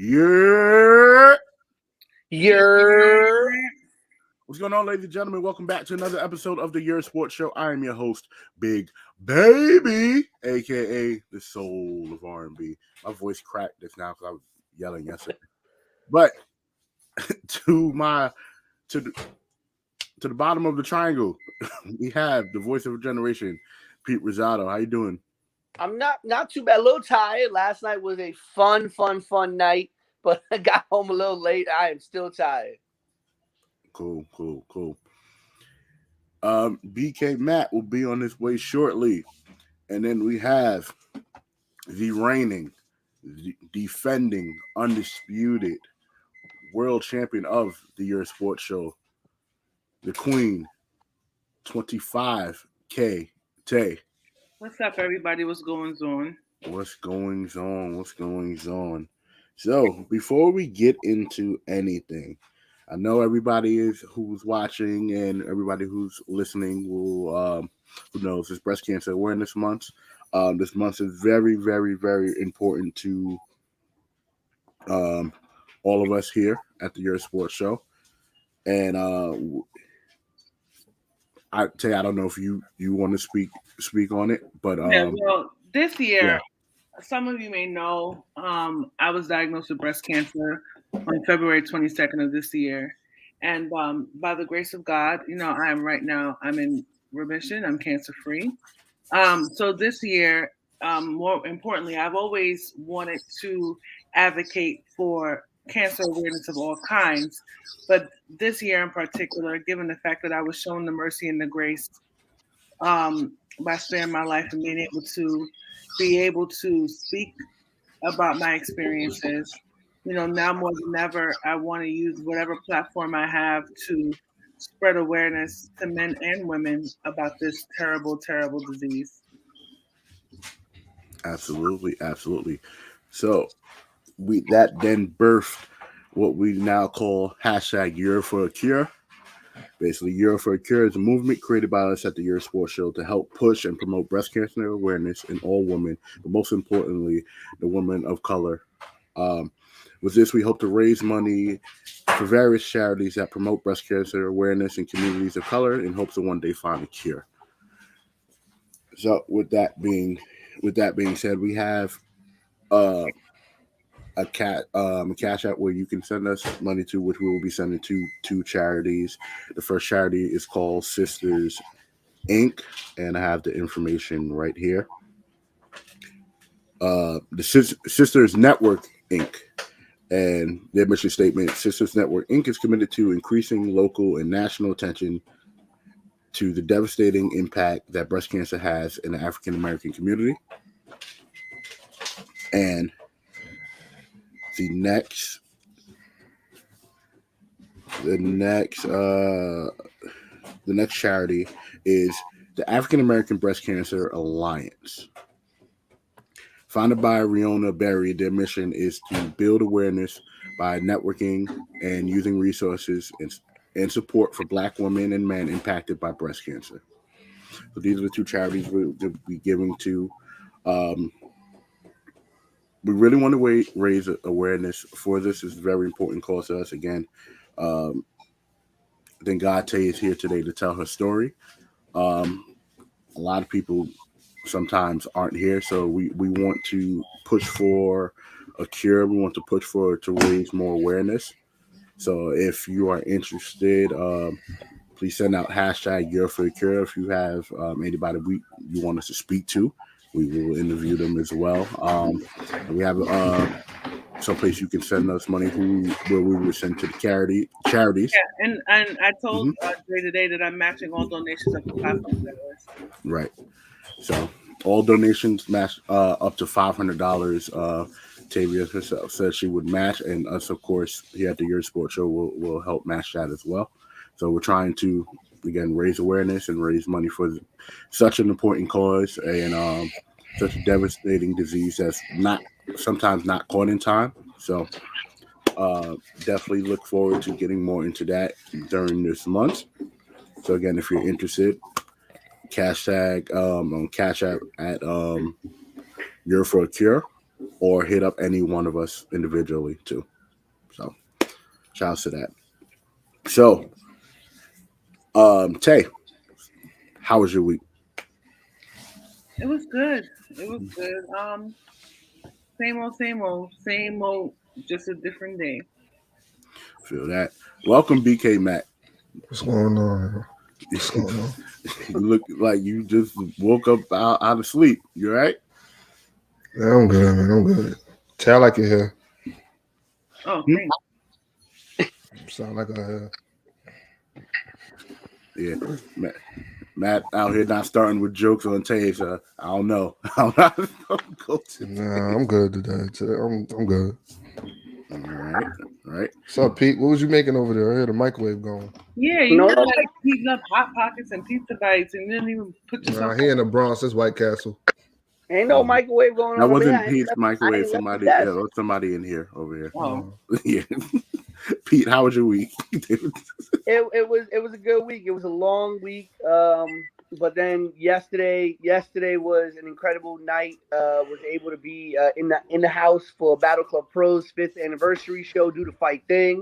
Yeah. Yerrr. What's going on, ladies and gentlemen? Welcome back to another episode of the Yerrr Sports Show. I am your host, Big Baby, aka the soul of R&B. My voice cracked just now because I was yelling yesterday. But to my to the bottom of the triangle, we have the voice of a generation, Pete Rosado. How you doing? I'm not too bad. A little tired. Last night was a fun night, but I got home a little late. I am still tired. Cool. BK Matt will be on his way shortly. And then we have the reigning, defending, undisputed world champion of the Yerrr Sports Show, the Queen, 25K Tay. What's up, everybody? What's going on? What's going on? So, before we get into anything, I know everybody who's watching and everybody who's listening will, who knows, it's Breast Cancer Awareness Month. This month is very, very, very important to all of us here at the Yerrr Sports Show. And I don't know if you want to speak on it, but well, this year, some of you may know, I was diagnosed with breast cancer on February 22nd of this year. And by the grace of God, I'm in remission. I'm cancer free. So this year, more importantly, I've always wanted to advocate for cancer awareness of all kinds. But this year in particular, given the fact that I was shown the mercy and the grace by sparing my life and being able to speak about my experiences, now more than ever, I want to use whatever platform I have to spread awareness to men and women about this terrible, terrible disease. Absolutely. So that then birthed what we now call hashtag Yerrr for a Cure. Basically, Yerrr for a Cure is a movement created by us at the Yerrr Sports Show to help push and promote breast cancer awareness in all women, but most importantly, the women of color. With this, we hope to raise money for various charities that promote breast cancer awareness in communities of color in hopes of one day find a cure. So, with that being said, we have a cash app where you can send us money to, which we will be sending to two charities. The first charity is called Sisters Inc., and I have the information right here. The Sisters Network Inc., and their mission statement: Sisters Network Inc. is committed to increasing local and national attention to the devastating impact that breast cancer has in the African American community. And the next charity is the African American Breast Cancer Alliance. Founded by Riona Berry, their mission is to build awareness by networking and using resources and support for Black women and men impacted by breast cancer. So these are the two charities we'll be giving to. We really want to raise awareness for this. It's a very important cause to us. Again, then God Tay is here today to tell her story. A lot of people sometimes aren't here, so we want to push for a cure. We want to push to raise more awareness. So if you are interested, please send out hashtag Yerrr for a Cure. If you have anybody you want us to speak to, we will interview them as well. We have someplace you can send us money where we will send to the charities. Yeah, and I told Dre today that I'm matching all donations up to $500. Right. So all donations match up to $500. Tavia herself said she would match, and us, of course, here at the Yerrr Sports Show will help match that as well. So we're trying to, again, raise awareness and raise money for such an important cause and such a devastating disease that's sometimes not caught in time. So definitely look forward to getting more into that during this month. So again, if you're interested, cash tag on Cash App at Yerrr for a Cure. or hit up any one of us individually too. So, shouts to that. So, Tay, how was your week? It was good. It was good. Same old, just a different day. Feel that. Welcome, BK Mac. What's going on? What's going on? You look like you just woke up out of sleep. You all right? Yeah, I'm good, man. I'm good. Tell like your hair. Oh, thanks. Sound like a hair. Yeah. Matt out here not starting with jokes on Tay, so I don't know. I don't know. Go to Nah, I'm good today. I'm good. All right. What's up, Pete? What was you making over there? I heard the microwave going. Yeah, you were like heating up hot pockets and pizza bites, and you didn't even put yourself. Nah, he in the Bronx. That's White Castle. Ain't no microwave going on. That wasn't over here. Pete's microwave. Somebody, somebody in here over here. Oh. Yeah. Pete, how was your week? It was a good week. It was a long week. But then yesterday was an incredible night. Was able to be in the house for Battle Club Pro's 5th anniversary show, Do the Fight Thing.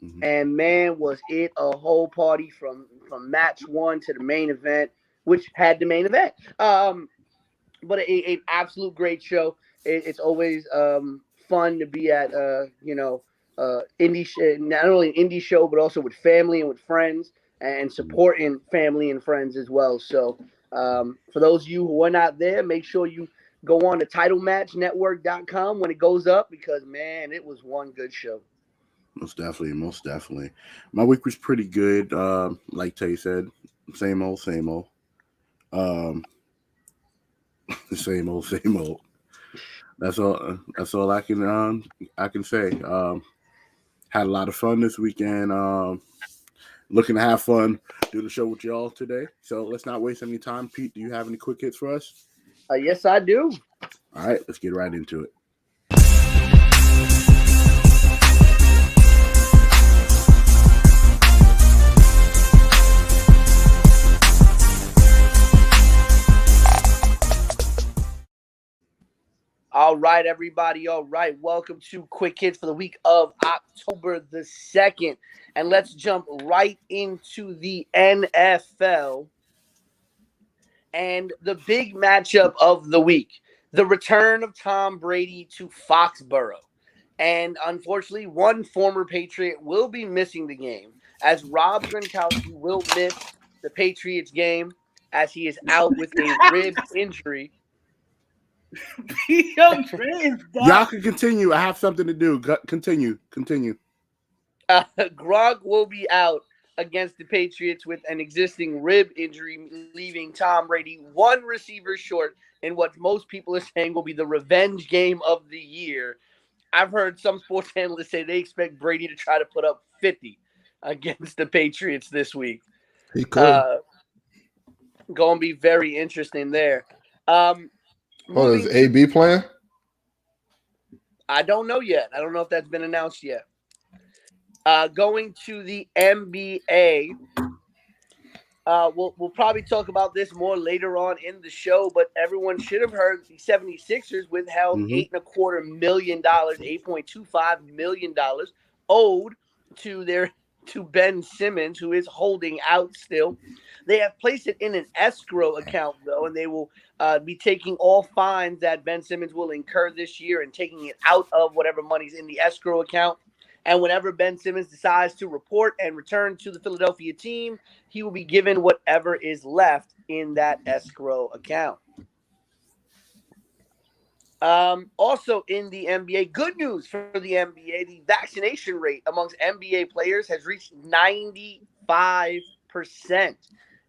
Mm-hmm. And man, was it a whole party from match 1 to the main event, which had the main event. But an absolute great show. It's always fun to be at indie, not only an indie show, but also with family and with friends, and supporting family and friends as well. So for those of you who are not there, make sure you go on to titlematchnetwork.com when it goes up, because man, it was one good show. Most definitely. My week was pretty good. Like Tay said, same old. Same old. That's all I can say. Had a lot of fun this weekend. Looking to have fun, do the show with y'all today. So let's not waste any time. Pete, do you have any quick hits for us? Yes, I do. All right, let's get right into it. All right, everybody. All right. Welcome to Quick Hits for the week of October the 2nd. And let's jump right into the NFL and the big matchup of the week, the return of Tom Brady to Foxborough. And unfortunately, one former Patriot will be missing the game, as Rob Gronkowski will miss the Patriots game as he is out with a rib injury. Y'all can continue. I have something to do. Continue. Gronk will be out against the Patriots with an existing rib injury, leaving Tom Brady one receiver short in what most people are saying will be the revenge game of the year. I've heard some sports analysts say they expect Brady to try to put up 50 against the Patriots this week. He could. Going to be very interesting there. Is AB playing? I don't know yet. I don't know if that's been announced yet. Going to the NBA. We'll probably talk about this more later on in the show, but everyone should have heard the 76ers withheld $8.25 million, $8.25 million owed to Ben Simmons, who is holding out still. They have placed it in an escrow account, though, and they will be taking all fines that Ben Simmons will incur this year and taking it out of whatever money's in the escrow account. And whenever Ben Simmons decides to report and return to the Philadelphia team, he will be given whatever is left in that escrow account. Also in the NBA, good news for the NBA, the vaccination rate amongst NBA players has reached 95%.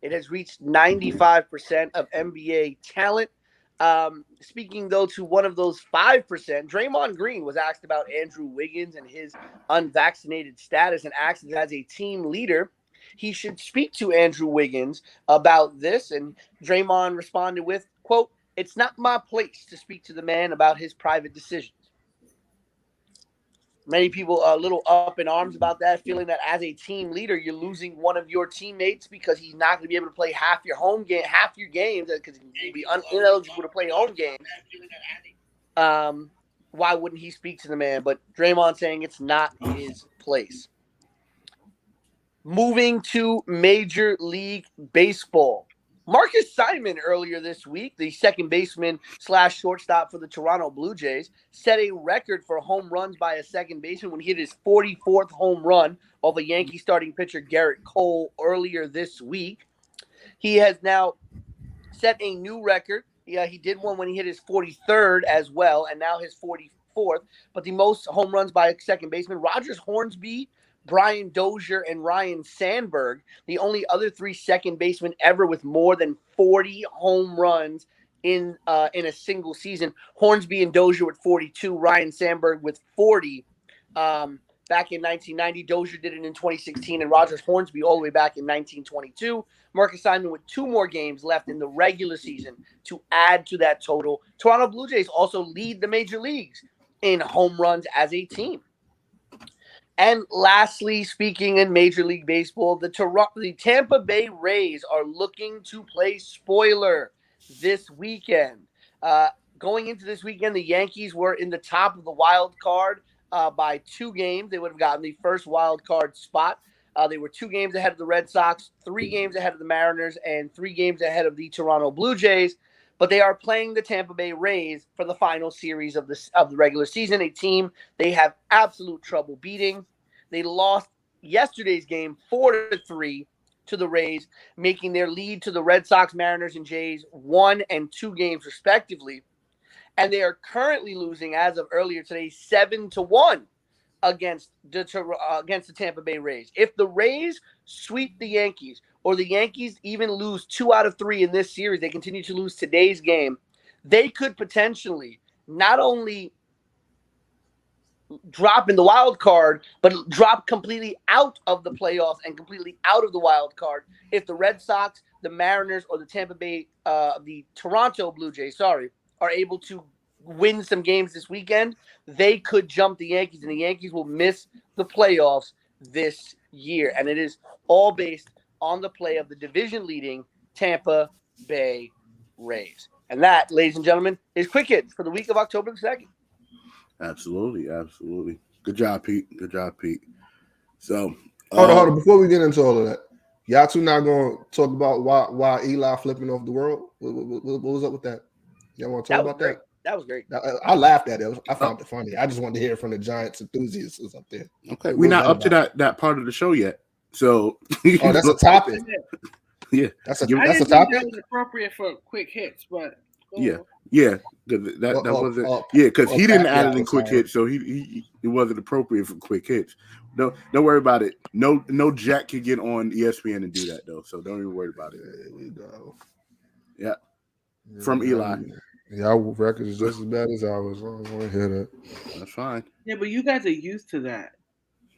It has reached 95% of NBA talent. Speaking, though, to one of those 5%, Draymond Green was asked about Andrew Wiggins and his unvaccinated status and asked as a team leader, he should speak to Andrew Wiggins about this. And Draymond responded with, quote, "It's not my place to speak to the man about his private decisions." Many people are a little up in arms about that, feeling that as a team leader, you're losing one of your teammates because he's not going to be able to play half your games because he'll be ineligible to play home games. why wouldn't he speak to the man? But Draymond saying it's not his place. Moving to Major League Baseball. Marcus Simon earlier this week, the second baseman / shortstop for the Toronto Blue Jays, set a record for home runs by a second baseman when he hit his 44th home run off a Yankee starting pitcher Garrett Cole earlier this week. He has now set a new record. Yeah, he did one when he hit his 43rd as well, and now his 44th. But the most home runs by a second baseman, Rogers Hornsby, Brian Dozier, and Ryan Sandberg, the only other 3 second basemen ever with more than 40 home runs in a single season. Hornsby and Dozier with 42, Ryan Sandberg with 40 back in 1990. Dozier did it in 2016, and Rogers Hornsby all the way back in 1922. Marcus Simon with 2 more games left in the regular season to add to that total. Toronto Blue Jays also lead the major leagues in home runs as a team. And lastly, speaking in Major League Baseball, the Tampa Bay Rays are looking to play spoiler this weekend. Going into this weekend, the Yankees were in the top of the wild card by 2 games. They would have gotten the first wild card spot. They were 2 games ahead of the Red Sox, 3 games ahead of the Mariners, and 3 games ahead of the Toronto Blue Jays. But they are playing the Tampa Bay Rays for the final series of the regular season, a team they have absolute trouble beating. They lost yesterday's game 4-3 to the Rays, making their lead to the Red Sox, Mariners, and Jays 1 and 2 games respectively. And they are currently losing, as of earlier today, 7-1 against the Tampa Bay Rays. If the Rays sweep the Yankees, or the Yankees even lose 2 out of 3 in this series, they continue to lose today's game, they could potentially not only drop in the wild card, but drop completely out of the playoffs and completely out of the wild card if the Red Sox, the Mariners, or the Toronto Blue Jays, are able to win some games this weekend. They could jump the Yankees, and the Yankees will miss the playoffs this year. And it is all based on the play of the division-leading Tampa Bay Rays. And that, ladies and gentlemen, is Quick Hits for the week of October the 2nd. Absolutely. Good job, Pete. So, hold on. Before we get into all of that, y'all two not going to talk about why Eli flipping off the world? What was up with that? Y'all want to talk about that? That was great. I laughed at it. I found it funny. I just wanted to hear it from the Giants enthusiasts up there. Okay, we're not up to that part of the show yet. So, that's a topic. Yeah, that's a I didn't think topic. that was appropriate for quick hits, but yeah. That wasn't because he didn't add it in quick hits, so he it wasn't appropriate for quick hits. Don't worry about it. No Jack can get on ESPN and do that though, so don't even worry about it. There we go. Yeah. From Eli. Y'all record is just as bad as ours. I don't want to hear that. That's fine. Yeah, but you guys are used to that.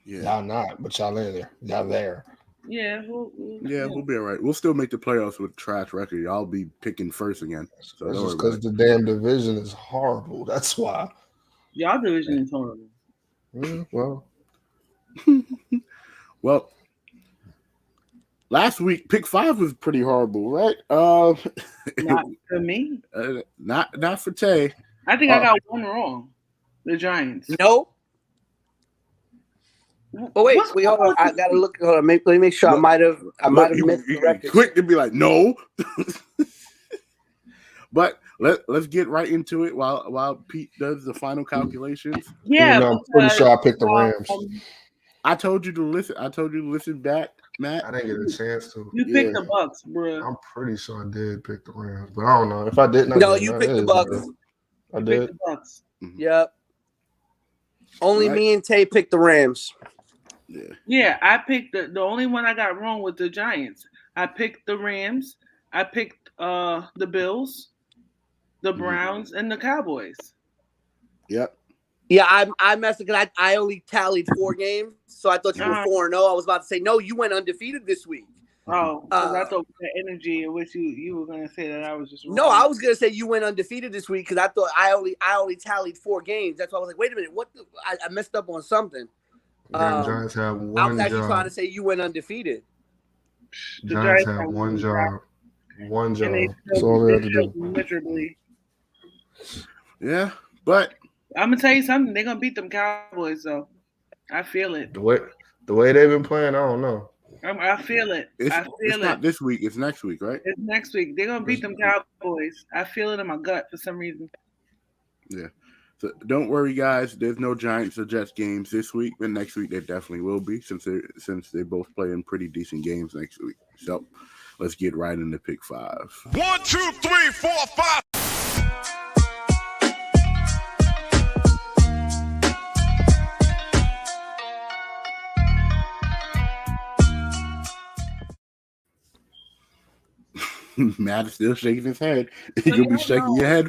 Yeah. Y'all not, but y'all in there. Y'all there. Yeah, we'll be all right. We'll still make the playoffs with a trash record. Y'all be picking first again. So that's just because the damn division is horrible. That's why. Y'all division is horrible. Well, last week, pick 5 was pretty horrible, right? Not for me. Not for Tay. I think I got one wrong. The Giants. No. But wait, hold on. I gotta look. Hold on. Let me make sure. I might have missed the record. Quick to be like, no. But let's get right into it while Pete does the final calculations. Yeah, I'm pretty sure I picked the Rams. I told you to listen. Back, Matt. I didn't get a chance to. You picked the Bucks, bro. I'm pretty sure I did pick the Rams, but I don't know if I didn't. No, you picked the Bucks. I did. Picked the Bucks. Mm-hmm. Yep. Only me and Tay picked the Rams. Yeah, I picked the only one I got wrong with the Giants. I picked the Rams. I picked the Bills, the Browns, and the Cowboys. Yep. Yeah, I messed it because I only tallied 4 games, so I thought you were 4-0. I was about to say no, you went undefeated this week. Oh, because I thought the energy in which you were going to say that I was just wrong. No, I was going to say you went undefeated this week because I thought I only tallied 4 games. That's why I was like, wait a minute, what? I messed up on something. Giants have one I was actually job. trying to say you went undefeated. Giants have one job. That's all they have to do. Miserably. Yeah, but I'm gonna tell you something. They're gonna beat them Cowboys, though. I feel it. The way they've been playing, I don't know. I feel it. It's not this week. It's next week, right? It's next week. They're gonna beat them Cowboys. I feel it in my gut for some reason. Yeah. So don't worry, guys. There's no Giants or Jets games this week, but next week there definitely will be, since they both play in pretty decent games next week. So let's get right into pick 5. 1, 2, 3, 4, 5. Matt is still shaking his head. You'll be shaking your head.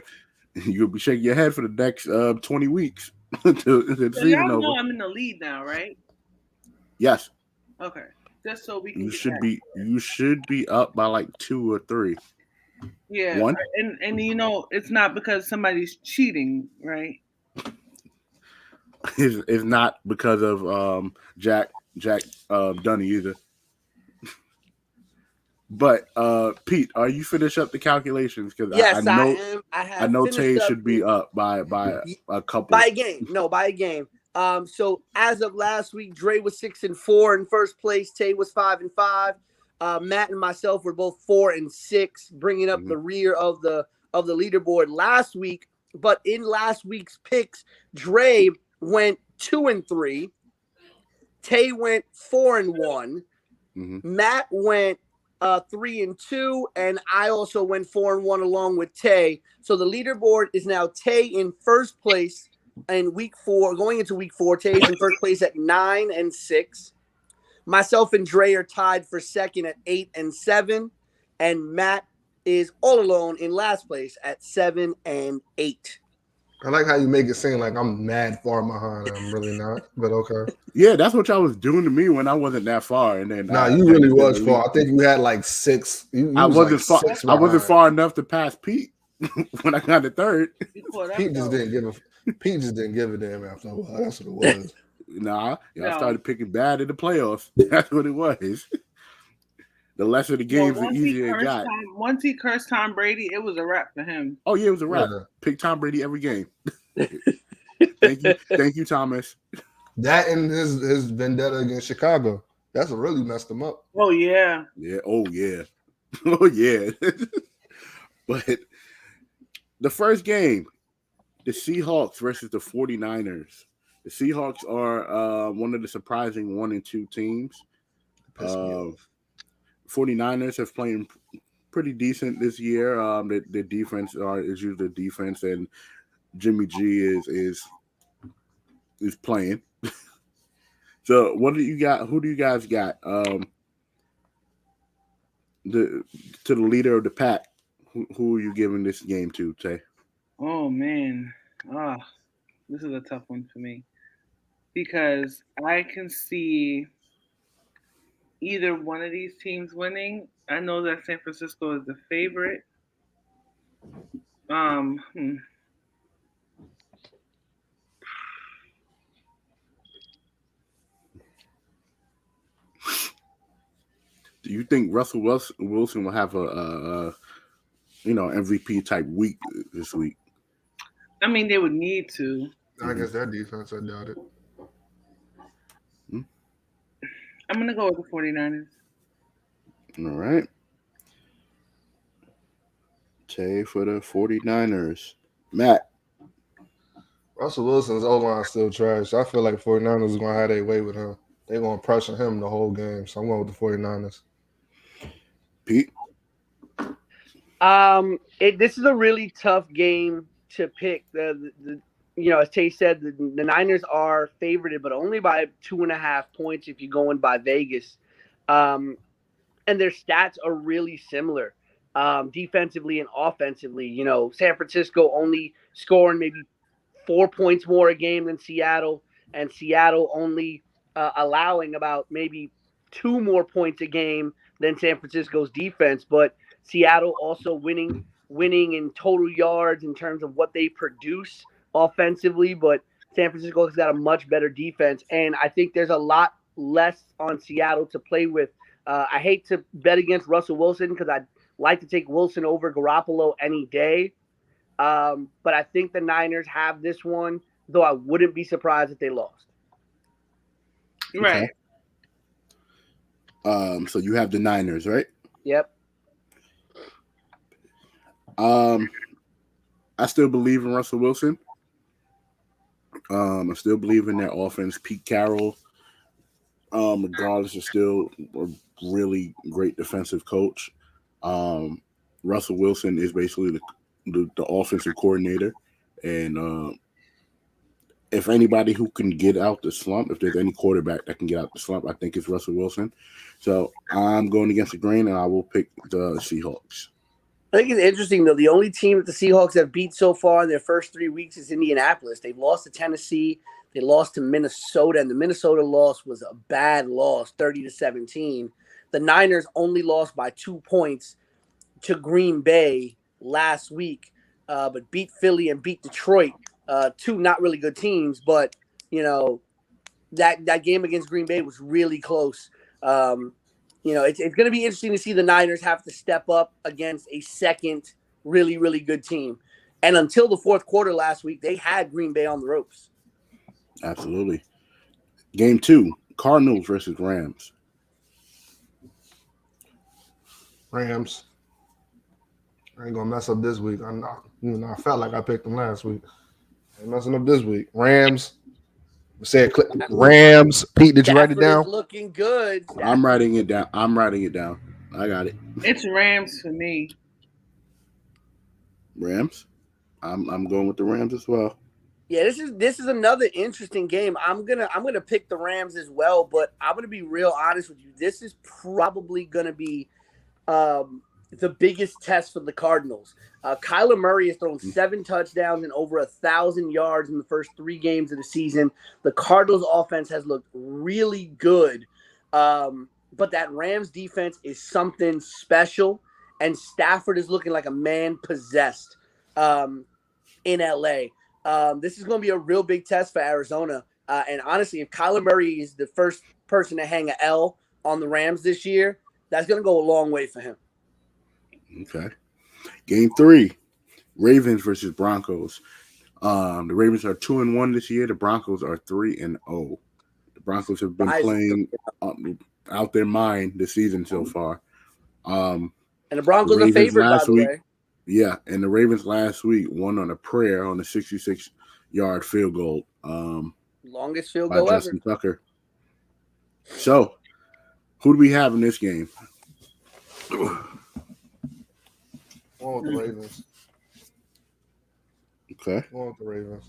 You'll be shaking your head for the next 20 weeks until the So season y'all over. know I'm in the lead now, right? Yes. Okay. Just so we can. You should be up by like 2 or 3. Yeah. 1. And you know it's not because somebody's cheating, right? It's not because of Jack Dunny either. But Pete, are you finished up the calculations? Because Yes, I know am. I know Tay should be up by a couple. By a game. No, by a game. So as of last week, Dre was 6-4 in first place. Tay was 5-5. Matt and myself were both 4-6, bringing up the rear of the leaderboard last week. But in last week's picks, Dre went 2-3. Tay went 4-1. Matt went 3-2, and I also went 4-1 along with Tay. So the leaderboard is now Tay in first place in week 4. Going into week 4, Tay is in first place at 9-6. Myself and Dre are tied for second at 8-7, and Matt is all alone in last place at 7-8. I like how you make it seem like I'm mad far behind. I'm really not, but okay. Yeah, that's what y'all was doing to me when I wasn't that far, and then you really was far. I think you had like 6. I wasn't far. I wasn't far enough to pass Pete when I got to third. Pete just didn't give a damn after a while. That's what it was. Nah, y'all started picking bad in the playoffs. That's what it was. The lesser the games, the easier it got. Once he cursed Tom Brady, it was a wrap for him. Oh yeah, it was a wrap. Yeah. Pick Tom Brady every game. Thank you, Thomas. That and his vendetta against Chicago. That's what really messed him up. Oh yeah. Yeah. Oh yeah. Oh yeah. But the first game, the Seahawks versus the 49ers. The Seahawks are one of the surprising 1-2 teams. 49ers have played pretty decent this year. The defense is usually the defense, and Jimmy G is playing. So what do you got? Who do you guys got? To the leader of the pack. Who are you giving this game to, Tay? Oh man, this is a tough one for me because I can see either one of these teams winning. I know that San Francisco is the favorite. Do you think Russell Wilson will have a MVP type week this week? I mean, they would need to. I guess their defense, I doubt it. I'm going to go with the 49ers. All right. Tay for the 49ers. Matt. Russell Wilson's O-line still trash. I feel like 49ers are going to have their way with him. They're going to pressure him the whole game. So I'm going with the 49ers. Pete? This is a really tough game to pick. As Tay said, the Niners are favorited, but only by 2.5 points if you're going by Vegas. And their stats are really similar, defensively and offensively. San Francisco only scoring maybe 4 points more a game than Seattle, and Seattle only allowing about maybe 2 more points a game than San Francisco's defense. But Seattle also winning in total yards in terms of what they produce offensively, but San Francisco has got a much better defense, and I think there's a lot less on Seattle to play with. I hate to bet against Russell Wilson because I'd like to take Wilson over Garoppolo any day, but I think the Niners have this one. though I wouldn't be surprised if they lost. Right. So you have the Niners, right? Yep. I still believe in Russell Wilson. I still believe in their offense. Pete Carroll, regardless, is still a really great defensive coach. Russell Wilson is basically the offensive coordinator, and if anybody who can get out the slump, if there's any quarterback that can get out the slump, I think it's Russell Wilson. So I'm going against the grain, and I will pick the Seahawks. I think it's interesting, though. The only team that the Seahawks have beat so far in their first 3 weeks is Indianapolis. They've lost to Tennessee. They lost to Minnesota, and the Minnesota loss was a bad loss, 30-17. The Niners only lost by 2 points to Green Bay last week, but beat Philly and beat Detroit. Two not really good teams, but, that game against Green Bay was really close. It's going to be interesting to see the Niners have to step up against a second really, really good team. And until the fourth quarter last week, they had Green Bay on the ropes. Absolutely. Game 2, Cardinals versus Rams. Rams. I ain't gonna mess up this week. I'm not, I felt like I picked them last week. I ain't messing up this week. Rams. Rams. Pete, did you write it down? Looking good. I'm writing it down. I got it. It's Rams for me. Rams. I'm going with the Rams as well. Yeah, this is another interesting game. I'm gonna pick the Rams as well, but I'm gonna be real honest with you. This is probably gonna be the biggest test for the Cardinals. Kyler Murray has thrown 7 touchdowns and over 1,000 yards in the first 3 games of the season. The Cardinals offense has looked really good. But that Rams defense is something special. And Stafford is looking like a man possessed in LA. This is going to be a real big test for Arizona. And honestly, if Kyler Murray is the first person to hang an L on the Rams this year, that's going to go a long way for him. Okay. Game 3, Ravens versus Broncos. The Ravens are 2-1 this year. The Broncos are 3-0. The Broncos have been playing out their mind this season so far. And the Broncos are favored, by the way. Yeah, and the Ravens last week won on a prayer on a 66-yard field goal. Longest field goal Justin ever. Tucker. So, who do we have in this game? One with the Ravens. Okay. One with the Ravens.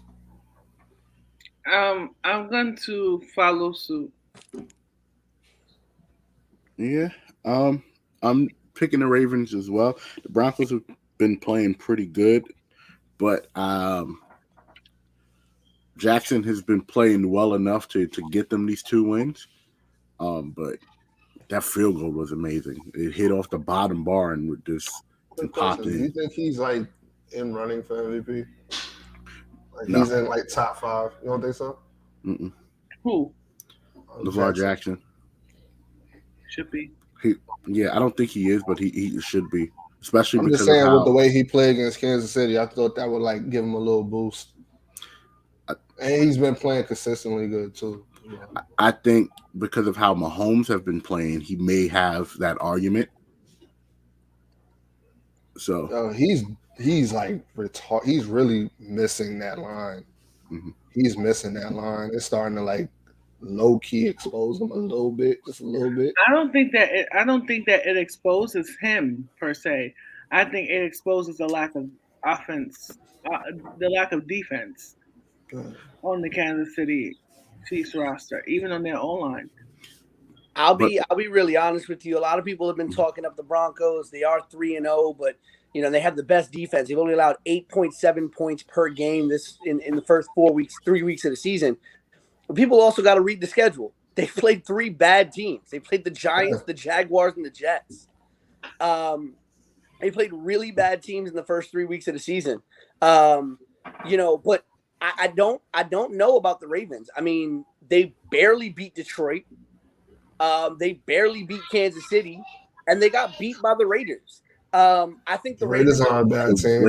I'm going to follow suit. Yeah. I'm picking the Ravens as well. The Broncos have been playing pretty good, but Jackson has been playing well enough to get them these 2 wins. But that field goal was amazing. It hit off the bottom bar and just popped in. Do you think he's like in running for MVP? Like No. He's in like top 5. You don't think so? Mm-mm. Who? LeVar Jackson. Should be. I don't think he is, but he should be. Especially I'm because just saying of with the way he played against Kansas City, I thought that would like give him a little boost. And he's been playing consistently good too. I think because of how Mahomes have been playing, he may have that argument. So he's like he's really missing that line. Mm-hmm. He's missing that line. It's starting to like low key expose him a little bit, just a little bit. I don't think that it exposes him per se. I think it exposes the lack of offense, the lack of defense on the Kansas City Chiefs roster, even on their own line. I'll be really honest with you. A lot of people have been talking up the Broncos. They are 3-0, but they have the best defense. They've only allowed 8.7 points per game in the first 3 weeks of the season. But people also got to read the schedule. They played 3 bad teams. They played the Giants, the Jaguars, and the Jets. They played really bad teams in the first 3 weeks of the season. But I don't know about the Ravens. I mean, they barely beat Detroit. They barely beat Kansas City, and they got beat by the Raiders. I think the Raiders are a bad team.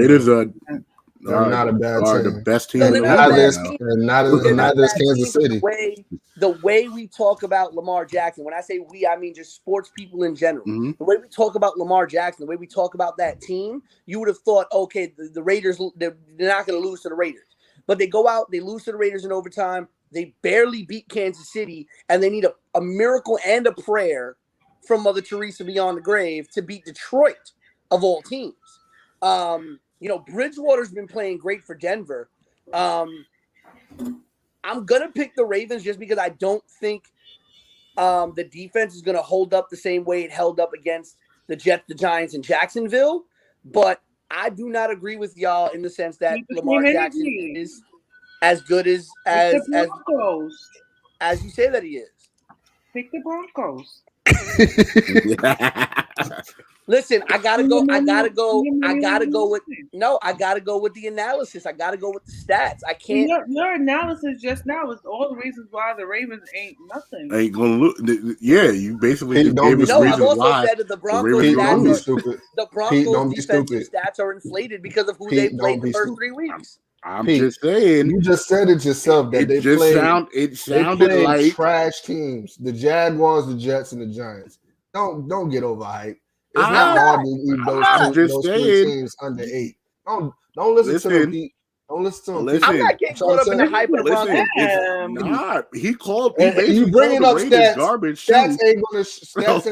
They're not a bad are team. the best team No, in the they're not a league bad right now. team. And not They're not as a bad Kansas team, City. but the way we talk about Lamar Jackson, when I say we, I mean just sports people in general. Mhm. The way we talk about Lamar Jackson, the way we talk about that team, you would have thought, okay, the Raiders, they're not going to lose to the Raiders. But they go out, they lose to the Raiders in overtime. They barely beat Kansas City, and they need a miracle and a prayer from Mother Teresa beyond the grave to beat Detroit, of all teams. Bridgewater's been playing great for Denver. I'm going to pick the Ravens just because I don't think the defense is going to hold up the same way it held up against the Jets, the Giants, and Jacksonville. But I do not agree with y'all in the sense that Lamar Jackson is as good as you say that he is. Pick the Broncos. Listen, I gotta go with the analysis. I gotta go with the stats. I can't. Your analysis just now is all the reasons why the Ravens ain't nothing. Ain't gonna lose. Yeah, you basically just don't gave be us No, reasons I've also why said that the the Broncos Ravens Pete, don't be lose. stupid. the Pete, Broncos don't be defensive stupid. stats are inflated because of who Pete, they don't played the be first stupid. 3 weeks. I'm Pete, just saying. You just said it yourself that It they just played. They sounded played like trash teams: the Jaguars, the Jets, and the Giants. Don't get overhyped. It's I'm not not. hard to leave I'm just those three saying. teams under 8. Don't listen to them, Pete. Don't listen to them. Pete. I'm not getting caught up in the hype of the Broncos. Listen, it's not. He And basically you bringing called up the Raiders stats. garbage Stats too.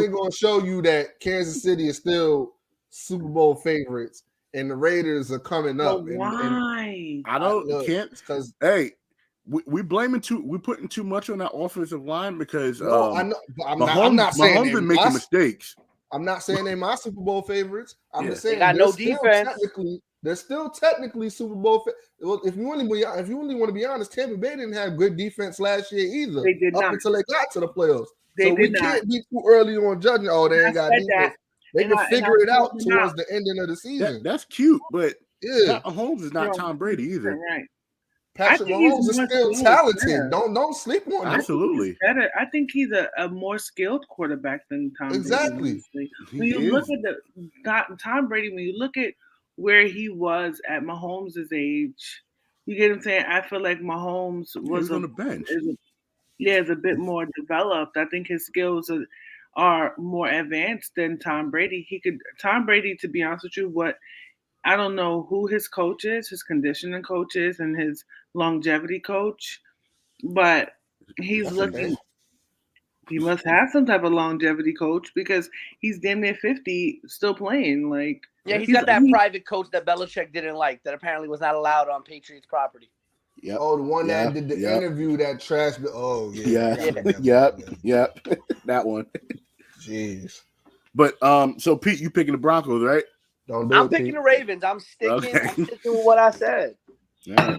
ain't gonna show you that Kansas City is still Super Bowl favorites, and the Raiders are coming up. Why? I don't can't because we putting too much on that offensive line because I know. I'm not saying Mahomes been making mistakes. I'm not saying they're my Super Bowl favorites. I'm just saying they got no defense. They're still technically Super Bowl. Well, if you really want to be honest, Tampa Bay didn't have good defense last year either. They did not until they got to the playoffs. They so we can't be too early on judging. Oh, they ain't got defense. They can figure it out towards the ending of the season. That's cute, but yeah, Mahomes is not Tom Brady either. Right. Patrick Mahomes is still talented. Don't sleep on him. Absolutely. Better. I think he's a more skilled quarterback than Tom Brady. Exactly. When you look at Tom Brady, when you look at where he was at Mahomes' age, you get what I'm saying? I feel like Mahomes was on the bench. Is a bit more developed. I think his skills are more advanced than Tom Brady. Tom Brady, to be honest with you, I don't know who his coach is, his conditioning coach is, and his longevity coach, but he's looking. He must have some type of longevity coach because he's damn near 50, still playing. He's got that private coach that Belichick didn't like, that apparently was not allowed on Patriots property. Yep. Oh, the one that did the interview, that trash. Oh, Yep. That one. Jeez. But so Pete, you picking the Broncos, right? I'm picking the Ravens. I'm sticking with what I said. Yeah.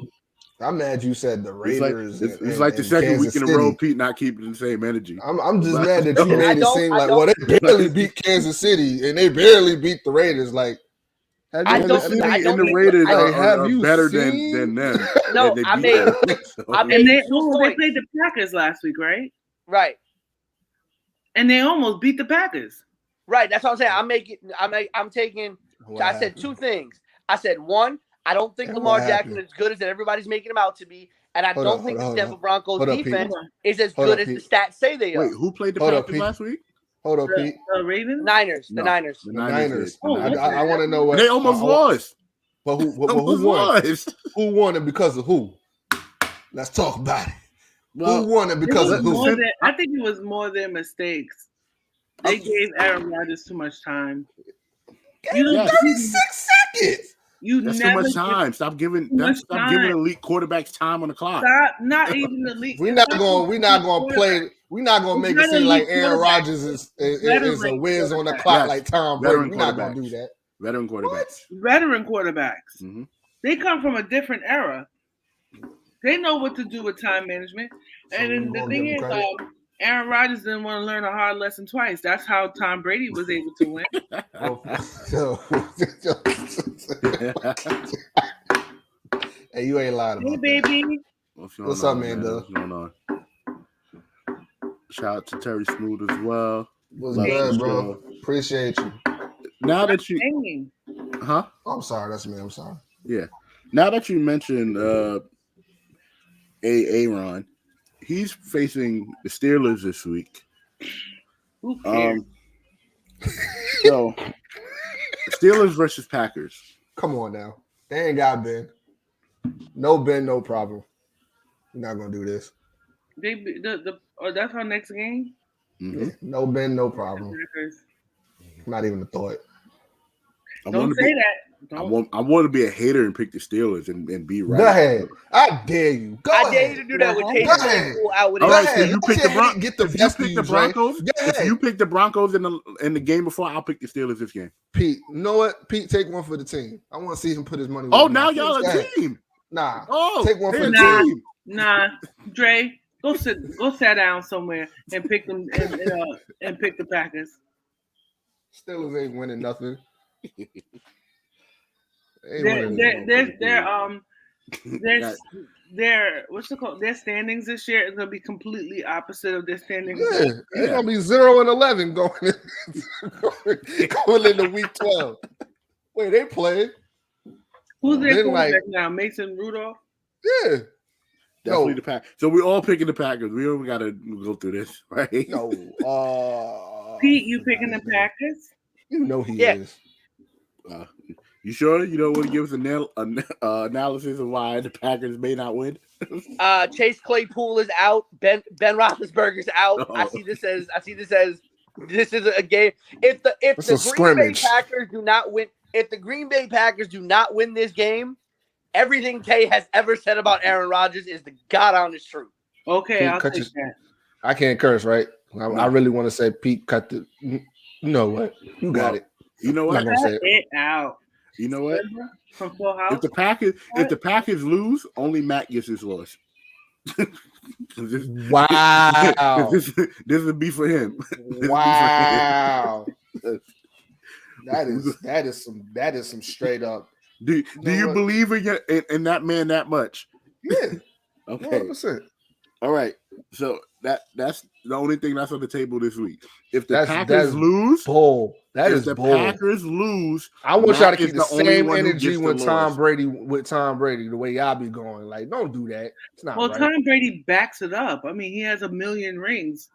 I'm mad you said the Raiders. It's like the second week in a row, Pete not keeping the same energy. I'm just mad that you made it seem like, well, they barely beat Kansas City and they barely beat the Raiders. Like, Kansas City and the Raiders are better than them. No, they played the Packers last week, right? Right. And they almost beat the Packers. Right. That's what I'm saying. I'm taking. So I said two things. I said, one, I don't think Lamar Jackson is as good as everybody's making him out to be, and I don't think the Denver Broncos defense is as good as the stats say they are. Wait, who played the Packers last week? Hold up, Pete. The Ravens? Niners. The Niners. I want to know what they almost lost. But who won? Who won it because of who? Let's talk about it. Who won it because of who? I think it was more their mistakes. They gave Aaron Rodgers too much time. 36 seconds. That's too much time. Stop giving elite quarterbacks time on the clock. Stop, not even elite. We're not gonna play. We're not gonna make it seem like Aaron Rodgers is a whiz on the clock like Tom Brady. We're not gonna do that. Veteran quarterbacks. Veteran quarterbacks. Mm-hmm. They come from a different era. They know what to do with time management. And then the thing is, Aaron Rodgers didn't want to learn a hard lesson twice. That's how Tom Brady was able to win. Hey, you ain't lying about that. Hey, baby. What's up, man? What's going on? Shout out to Terry Smoot as well. What's good, bro? Appreciate you. Now that you... Huh? Oh, I'm sorry. That's me. I'm sorry. Yeah. Now that you mentioned Aaron, he's facing the Steelers this week. Who cares? So Steelers versus Packers. Come on now. They ain't got Ben. No Ben, no problem. We're not gonna do this. That's our next game. Mm-hmm. Yeah, no Ben, no problem. Not even a thought. Don't say that. I want to be a hater and pick the Steelers and be right. Go ahead. I dare you. I dare you to do that with Tatum. All right, so you pick the Broncos. Get the If you pick the Broncos, if you pick the Broncos in the game before, I'll pick the Steelers this game. Pete, you know what? Pete, take one for the team. I want to see him put his money. Oh, now y'all a team. Nah. Oh, take one for the team. Nah, Dre, go sit down somewhere and pick them and pick the Packers. Steelers ain't winning nothing. Their what's it called? Their standings this year is gonna be completely opposite of their standings. Yeah, it's gonna be 0-11 going into week 12. Wait, they played. Who's their quarterback now? Mason Rudolph. Yeah, definitely the Packers. So we're all picking the Packers. We don't gotta go through this, right? No, Pete, you picking the Packers? You know he is. You sure you don't want to give us an analysis of why the Packers may not win? Chase Claypool is out. Ben Roethlisberger's out. Oh. I see this as this is a game. If the Green Bay Packers do not win, if the Green Bay Packers do not win this game, everything Tay has ever said about Aaron Rodgers is the God honest truth. Okay, I'll take that. I can't curse, right? I really want to say Pete cut the. You know what? You got it. You know what? I'm not gonna say it out. You know what? From Full House? If the Packers lose, only Matt gets his loss. Wow. This would be for him. Wow. That is some straight up. Do you believe in that man that much? Yeah. Okay. 100%. All right. So that's the only thing that's on the table this week. If the Packers lose, Packers lose, I want y'all to keep the same energy with Tom Brady. The way y'all be going, like, don't do that. It's not right. Tom Brady backs it up. I mean, he has 1 million rings.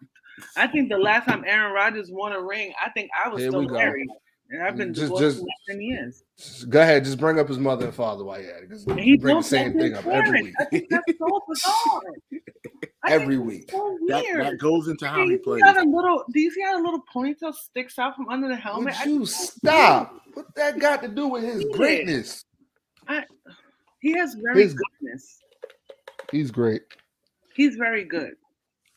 I think the last time Aaron Rodgers won a ring, I think I was still married, and I've been divorced for 10 years. Go ahead, just bring up his mother and father while you're at it. He bring the same thing up every week. I think that's so bizarre. Every week. So that goes into how he plays. Do you see how a little ponytail sticks out from under the helmet? Would you stop? What that got to do with his greatness? He has goodness. He's great. He's very good.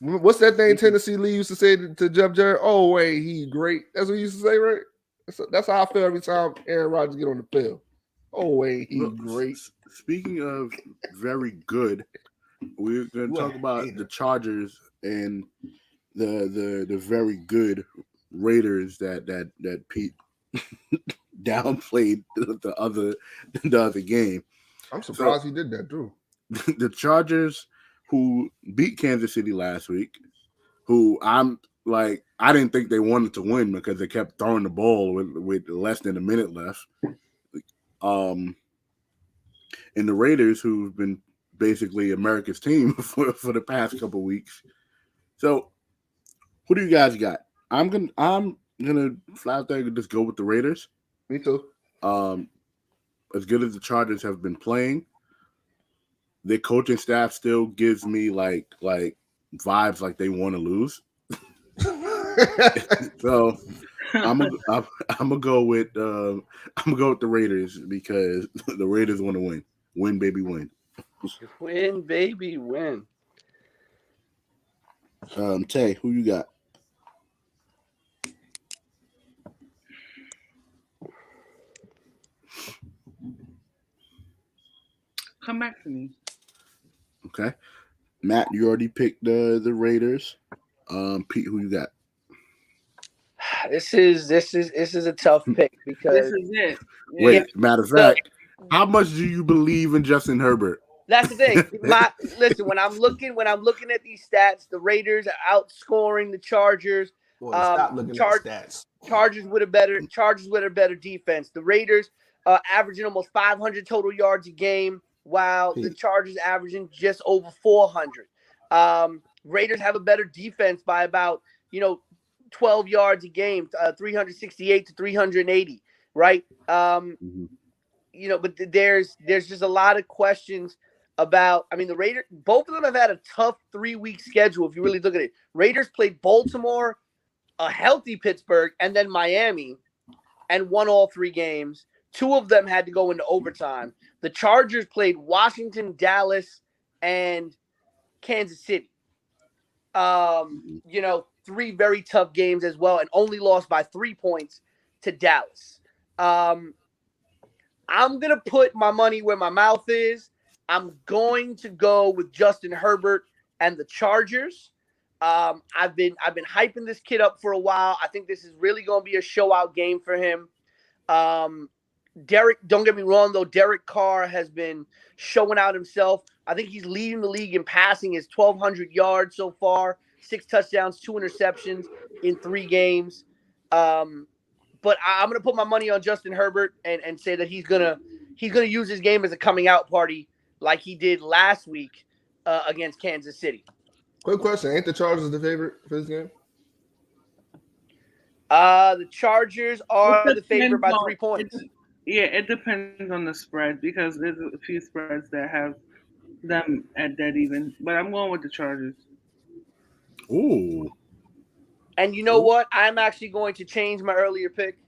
What's that thing Tennessee Lee used to say to Jeff Jarrett? Oh, wait, he's great. That's what he used to say, right? That's how I feel every time Aaron Rodgers get on the field. Oh, wait, he's great. Speaking of very good, we're going to talk about the Chargers and the very good Raiders that Pete downplayed the other game. I'm surprised he did that too. The Chargers, who beat Kansas City last week, who I didn't think they wanted to win because they kept throwing the ball with less than a minute left. And the Raiders, who've been basically America's team for the past couple weeks. So, who do you guys got? I'm gonna fly out there and just go with the Raiders. Me too. As good as the Chargers have been playing, their coaching staff still gives me like vibes like they want to lose. So I'm gonna go with the Raiders because the Raiders want to win. Win, baby, win. Win, baby, win. Tay, who you got? Come back to me. Okay. Matt, you already picked the Raiders. Pete, who you got? This is a tough pick because this is it. Wait, matter of fact, how much do you believe in Justin Herbert? That's the thing. Listen, when I'm looking at these stats, the Raiders are outscoring the Chargers. Boy, stop looking at stats. Chargers with a better defense. The Raiders, averaging almost 500 total yards a game, while the Chargers averaging just over 400. Raiders have a better defense by about 12 yards a game, 368 to 380, right? But there's just a lot of questions about. I mean, the Raiders, both of them have had a tough 3-week schedule. If you really look at it, Raiders played Baltimore, a healthy Pittsburgh, and then Miami, and won all 3 games. 2 of them had to go into overtime. The Chargers played Washington, Dallas, and Kansas City. 3 very tough games as well, and only lost by 3 points to Dallas. I'm going to put my money where my mouth is. I'm going to go with Justin Herbert and the Chargers. I've been hyping this kid up for a while. I think this is really going to be a show-out game for him. Derek, don't get me wrong, though. Derek Carr has been showing out himself. I think he's leading the league in passing. His 1,200 yards so far, 6 touchdowns, 2 interceptions in 3 games. But I'm gonna put my money on Justin Herbert and say that he's gonna use his game as a coming out party like he did last week against Kansas City. Quick question: ain't the Chargers the favorite for this game? The Chargers are the favorite by 3 points. It depends on the spread because there's a few spreads that have them at dead even. But I'm going with the Chargers. Ooh. And you know what? I'm actually going to change my earlier pick.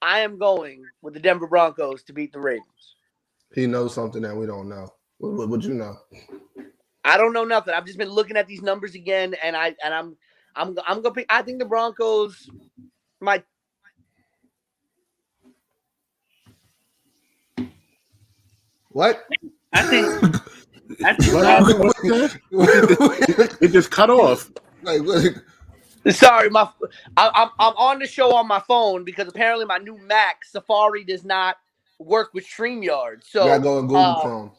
I am going with the Denver Broncos to beat the Ravens. He knows something that we don't know. What you know? I don't know nothing. I've just been looking at these numbers again, and I'm gonna pick. I think the Broncos might. What? I think it just cut off. Sorry, I'm on the show on my phone because apparently my new Mac Safari does not work with StreamYard. So you gotta go in Google Chrome.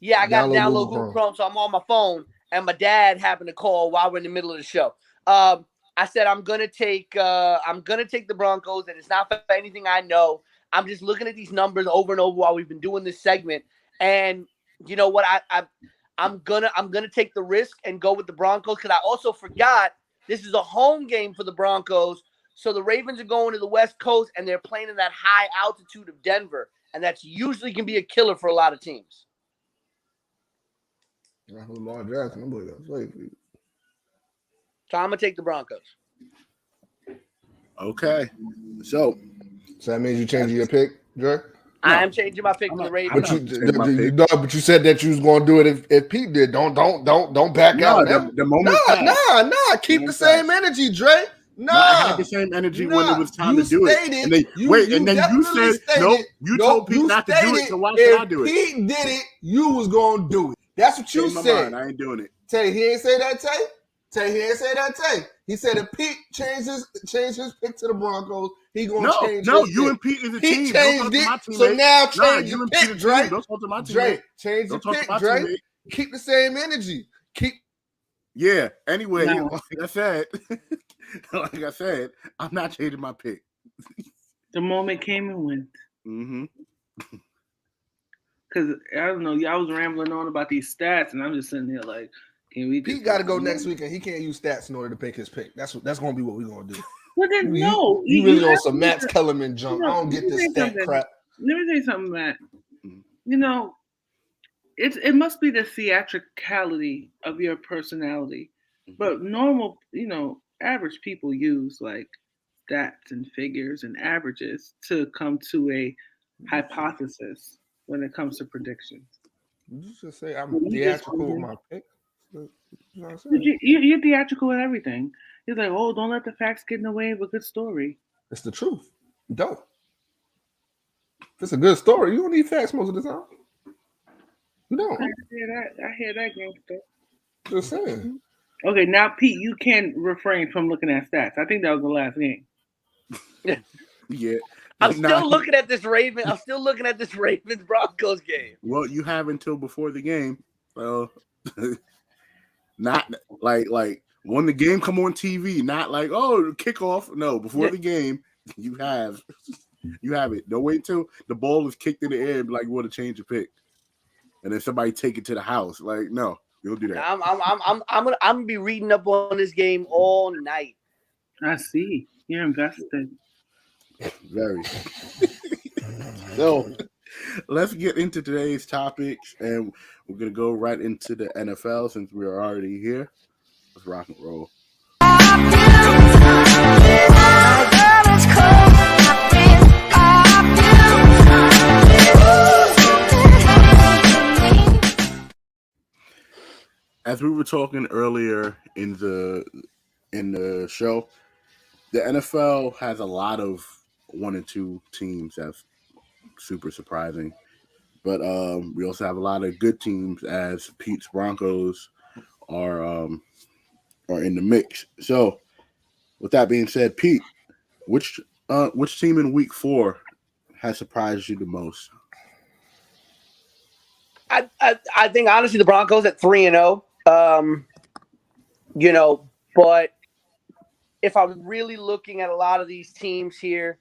Yeah, I got to download Google Chrome, so I'm on my phone, and my dad happened to call while we're in the middle of the show. I said I'm gonna take the Broncos, and it's not for anything I know. I'm just looking at these numbers over and over while we've been doing this segment, and you know what? I'm gonna take the risk and go with the Broncos because I also forgot this is a home game for the Broncos. So the Ravens are going to the West Coast, and they're playing in that high altitude of Denver, and that's usually can be a killer for a lot of teams. Lamar Jackson, I'm going to So I'm gonna take the Broncos. Okay, so that means you changing your pick, Dre? I am changing my pick for the Ravens. But you said that you was going to do it if Pete did. Don't back out. The moment. Nah. Keep the same energy, Dre. Nah, I had the same energy when it was time to do it. And then you said no. You told Pete not to do it. So why should I do it? If Pete did it, you was going to do it. That's what you said. I ain't doing it. Tay, he ain't say that, Tay. He ain't say that, Tay. He said if Pete changed his pick to the Broncos, he gonna change. No, his you pick. And Pete is a he team. He changed it. So now change your pick, Dre. Don't talk to my team. Dre, change your pick, Dre. Keep the same energy. Yeah. Anyway, like I said, I'm not changing my pick. The moment came and went. Mm-hmm. Because I don't know, y'all was rambling on about these stats, and I'm just sitting here like, can we? Pete got to go next week, and he can't use stats in order to pick his pick. That's going to be what we're going to do. Well, then no, you really on some Max Kellerman junk. I don't get this stat crap. Let me tell you something, Matt. You know, it must be the theatricality of your personality, but normal, average people use like stats and figures and averages to come to a hypothesis when it comes to predictions. You just say I'm theatrical with my pick. You're theatrical in everything. You're like, oh, don't let the facts get in the way of a good story. It's the truth. You don't. If it's a good story, you don't need facts most of the time. You don't. I hear that, gangster. Just saying. Okay, now Pete, you can refrain from looking at stats. I think that was the last game. Yeah. I'm still looking at this Ravens Broncos game. Well, you have until before the game. Well, not like when the game come on TV, not like kickoff. No, before the game, you have. You have it. Don't wait till the ball is kicked in the air and be like you want to change your pick, and then somebody take it to the house. Like, no, you don't do that. I'm gonna be reading up on this game all night. I see. You're invested. Very. So let's get into today's topics, and we're gonna go right into the NFL since we're already here. Let's rock and roll. As we were talking earlier in the show, the NFL has a lot of 1 and 2 teams that's super surprising. But we also have a lot of good teams as Pete's Broncos are in the mix. So with that being said, Pete, which team in week 4 has surprised you the most? I think honestly the Broncos at 3-0. But if I'm really looking at a lot of these teams here,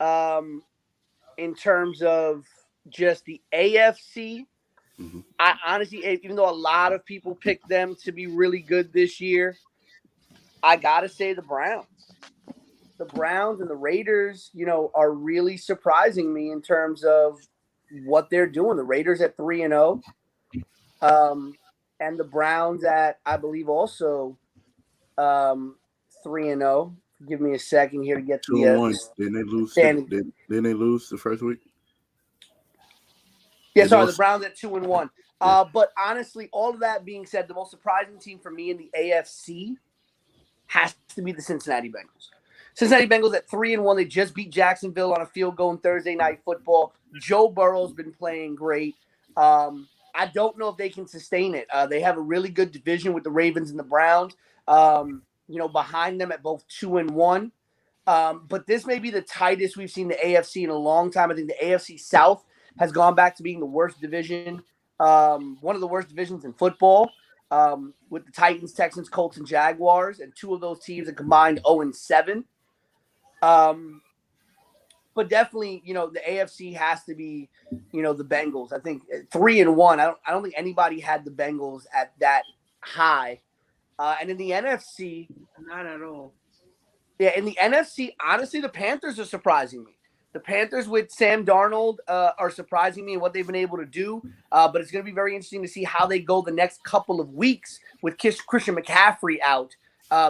in terms of just the AFC, I honestly, even though a lot of people picked them to be really good this year, I gotta say the Browns. The Browns and the Raiders, are really surprising me in terms of what they're doing. The Raiders at 3-0, and the Browns at, I believe, also 3-0. Give me a second here to get the 2-1. Didn't they lose? Didn't they lose the first week? Yeah, sorry, the Browns at 2-1. But honestly, all of that being said, the most surprising team for me in the AFC has to be the Cincinnati Bengals. Cincinnati Bengals at 3-1. They just beat Jacksonville on a field goal in Thursday Night Football. Joe Burrow's been playing great. I don't know if they can sustain it. They have a really good division with the Ravens and the Browns. Behind them at both 2-1. But this may be the tightest we've seen the AFC in a long time. I think the AFC South has gone back to being the worst division, one of the worst divisions in football, with the Titans, Texans, Colts, and Jaguars, and 2 of those teams are combined 0-7. But definitely, the AFC has to be, the Bengals. I think 3-1. I don't think anybody had the Bengals at that high. And in the NFC, not at all. Yeah, in the NFC, honestly, the Panthers are surprising me. The Panthers with Sam Darnold are surprising me in what they've been able to do. But it's going to be very interesting to see how they go the next couple of weeks with Christian McCaffrey out.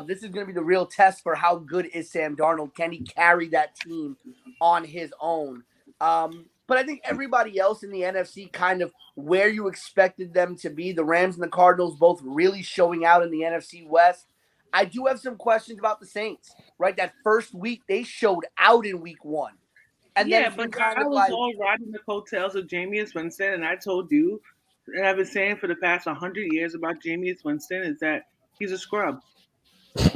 This is going to be the real test for how good is Sam Darnold. Can he carry that team on his own? But I think everybody else in the NFC kind of where you expected them to be. The Rams and the Cardinals both really showing out in the NFC West. I do have some questions about the Saints, right? That first week, they showed out in week 1. And yeah, then but I was all riding the coattails of Jameis Winston, and I told you, and I've been saying for the past 100 years about Jameis Winston is that he's a scrub.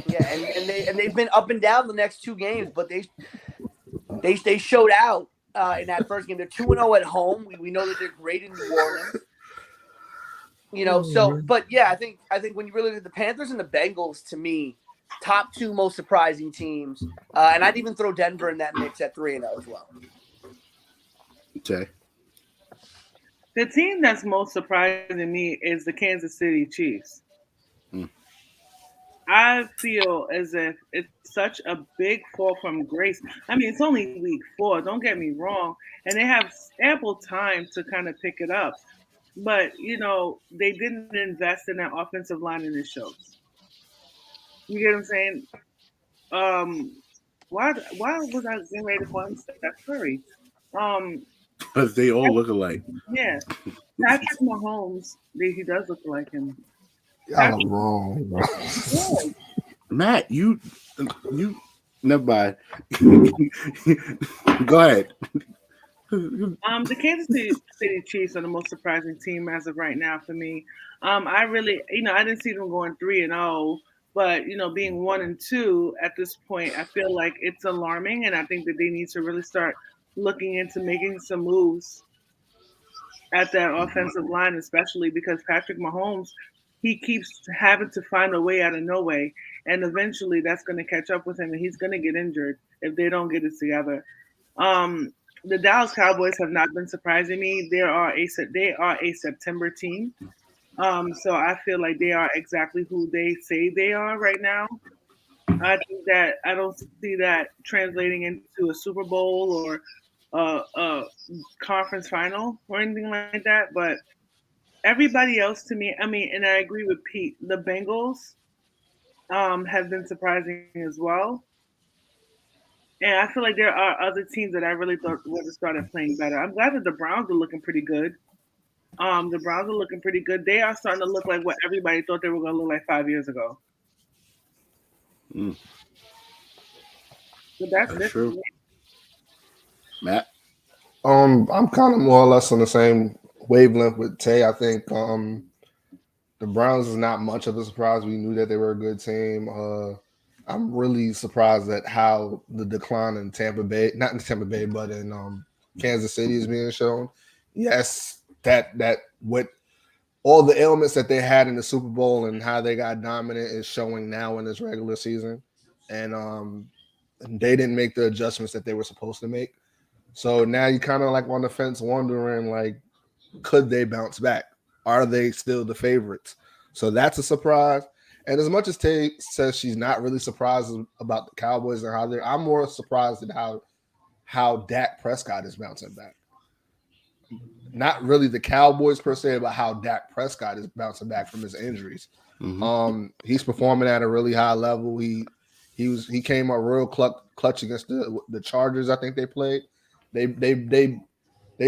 Yeah, and they've been up and down the next 2 games, but they showed out in that first game. They're 2-0 at home. We know that they're great in New Orleans. But yeah, I think when you really look at the Panthers and the Bengals, to me, top 2 most surprising teams. And I'd even throw Denver in that mix at 3-0 as well. Okay. The team that's most surprising me is the Kansas City Chiefs. I feel as if it's such a big fall from grace. I mean, it's only week 4, don't get me wrong. And they have ample time to kind of pick it up. But, they didn't invest in that offensive line in the shows. You get what I'm saying? Why was I getting ready to call him Steph Curry? Because they all look alike. Yeah. Patrick Mahomes, he does look like him. Y'all are wrong, bro. Yeah. Matt, you never mind. Go ahead. The Kansas City Chiefs are the most surprising team as of right now for me. I really, I didn't see them going 3-0, but being 1-2 at this point, I feel like it's alarming, and I think that they need to really start looking into making some moves at that offensive line, especially because Patrick Mahomes, he keeps having to find a way out of no way, and eventually that's going to catch up with him, and he's going to get injured if they don't get it together. The Dallas Cowboys have not been surprising me. They are a September team. So I feel like they are exactly who they say they are right now. I think that I don't see that translating into a Super Bowl or a conference final or anything like that. But everybody else to me, I mean, and I agree with Pete, the Bengals have been surprising as well. And I feel like there are other teams that I really thought would have started playing better. I'm glad that the Browns are looking pretty good. The Browns are looking pretty good. They are starting to look like what everybody thought they were going to look like 5 years ago. Mm. But that's That's it. true. Matt? I'm kind of more or less on the same wavelength with Tay. I think the Browns is not much of a surprise. We knew that they were a good team. I'm really surprised at how the decline in Tampa Bay, not in Tampa Bay, but in Kansas City is being shown. Yes, that what all the ailments that they had in the Super Bowl and how they got dominant is showing now in this regular season. And they didn't make the adjustments that they were supposed to make. So now you kind of like on the fence wondering, like, could they bounce back? Are they still the favorites? So that's a surprise. And as much as Tay says she's not really surprised about the Cowboys and how they're, I'm more surprised at how Dak Prescott is bouncing back. Not really the Cowboys per se, but how Dak Prescott is bouncing back from his injuries. Mm-hmm. He's performing at a really high level. He came up real clutch against the Chargers. I think they played. They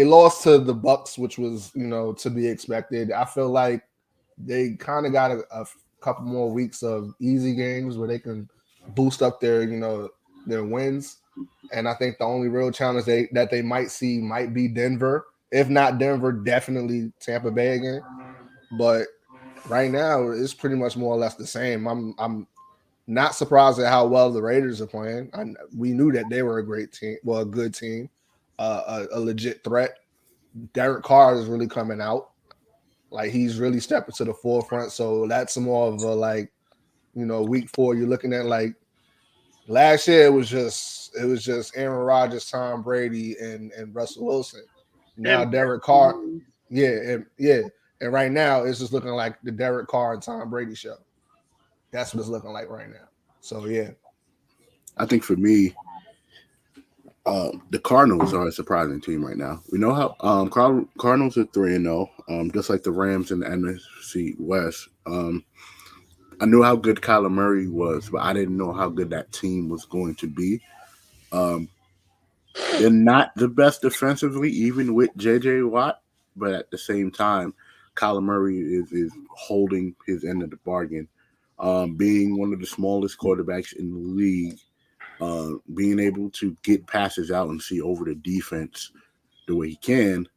lost to the Bucks, which was, to be expected. I feel like they kind of got a couple more weeks of easy games where they can boost up their wins. And I think the only real challenge that they might see might be Denver. If not Denver, definitely Tampa Bay again. But right now, it's pretty much more or less the same. I'm not surprised at how well the Raiders are playing. We knew that they were a great team, a good team, a legit threat. Derek Carr is really coming out. Like, he's really stepping to the forefront. So that's more of a, week 4, you're looking at, like, last year it was just Aaron Rodgers, Tom Brady, and Russell Wilson. Now Derek Carr, and right now it's just looking like the Derek Carr and Tom Brady show. That's what it's looking like right now. So yeah, I think for me, the Cardinals are a surprising team right now. We know how Cardinals are 3-0, just like the Rams in the NFC West. I knew how good Kyler Murray was, but I didn't know how good that team was going to be. They're not the best defensively, even with J.J. Watt, but at the same time, Kyler Murray is holding his end of the bargain. Being one of the smallest quarterbacks in the league, being able to get passes out and see over the defense the way he can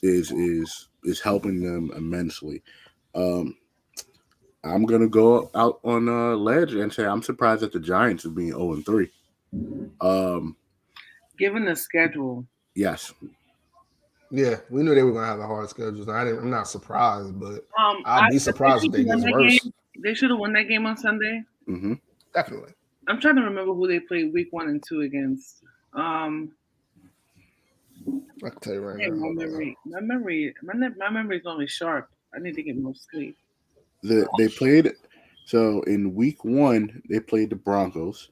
is helping them immensely. I'm gonna go out on a ledge and say I'm surprised that the Giants are being 0-3. Given the schedule, yes. Yeah, we knew they were gonna have a hard schedule. So I'm not surprised, but I'll be surprised if they get worse. They should have won that game on Sunday. Mm-hmm. Definitely. I'm trying to remember who they played week 1 and 2 against. I can tell you right now. My memory is only sharp. I need to get more sleep. They played. So in week 1, they played the Broncos.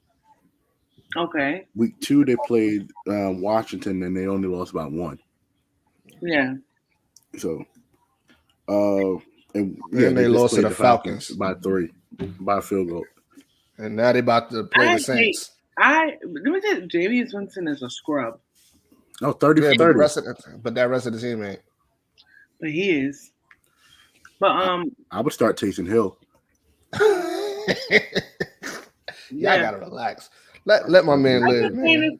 Okay. Week 2, they played Washington, and they only lost about 1. Yeah. So, and they lost to the Falcons by 3, by a field goal. And now they about to play the Saints. Let me tell you, Jameis Winston is a scrub. Oh, 30 for 30. But that rest of the team ain't. But he is. But I would start Taysom Hill. Yeah, I gotta relax. Let my man live.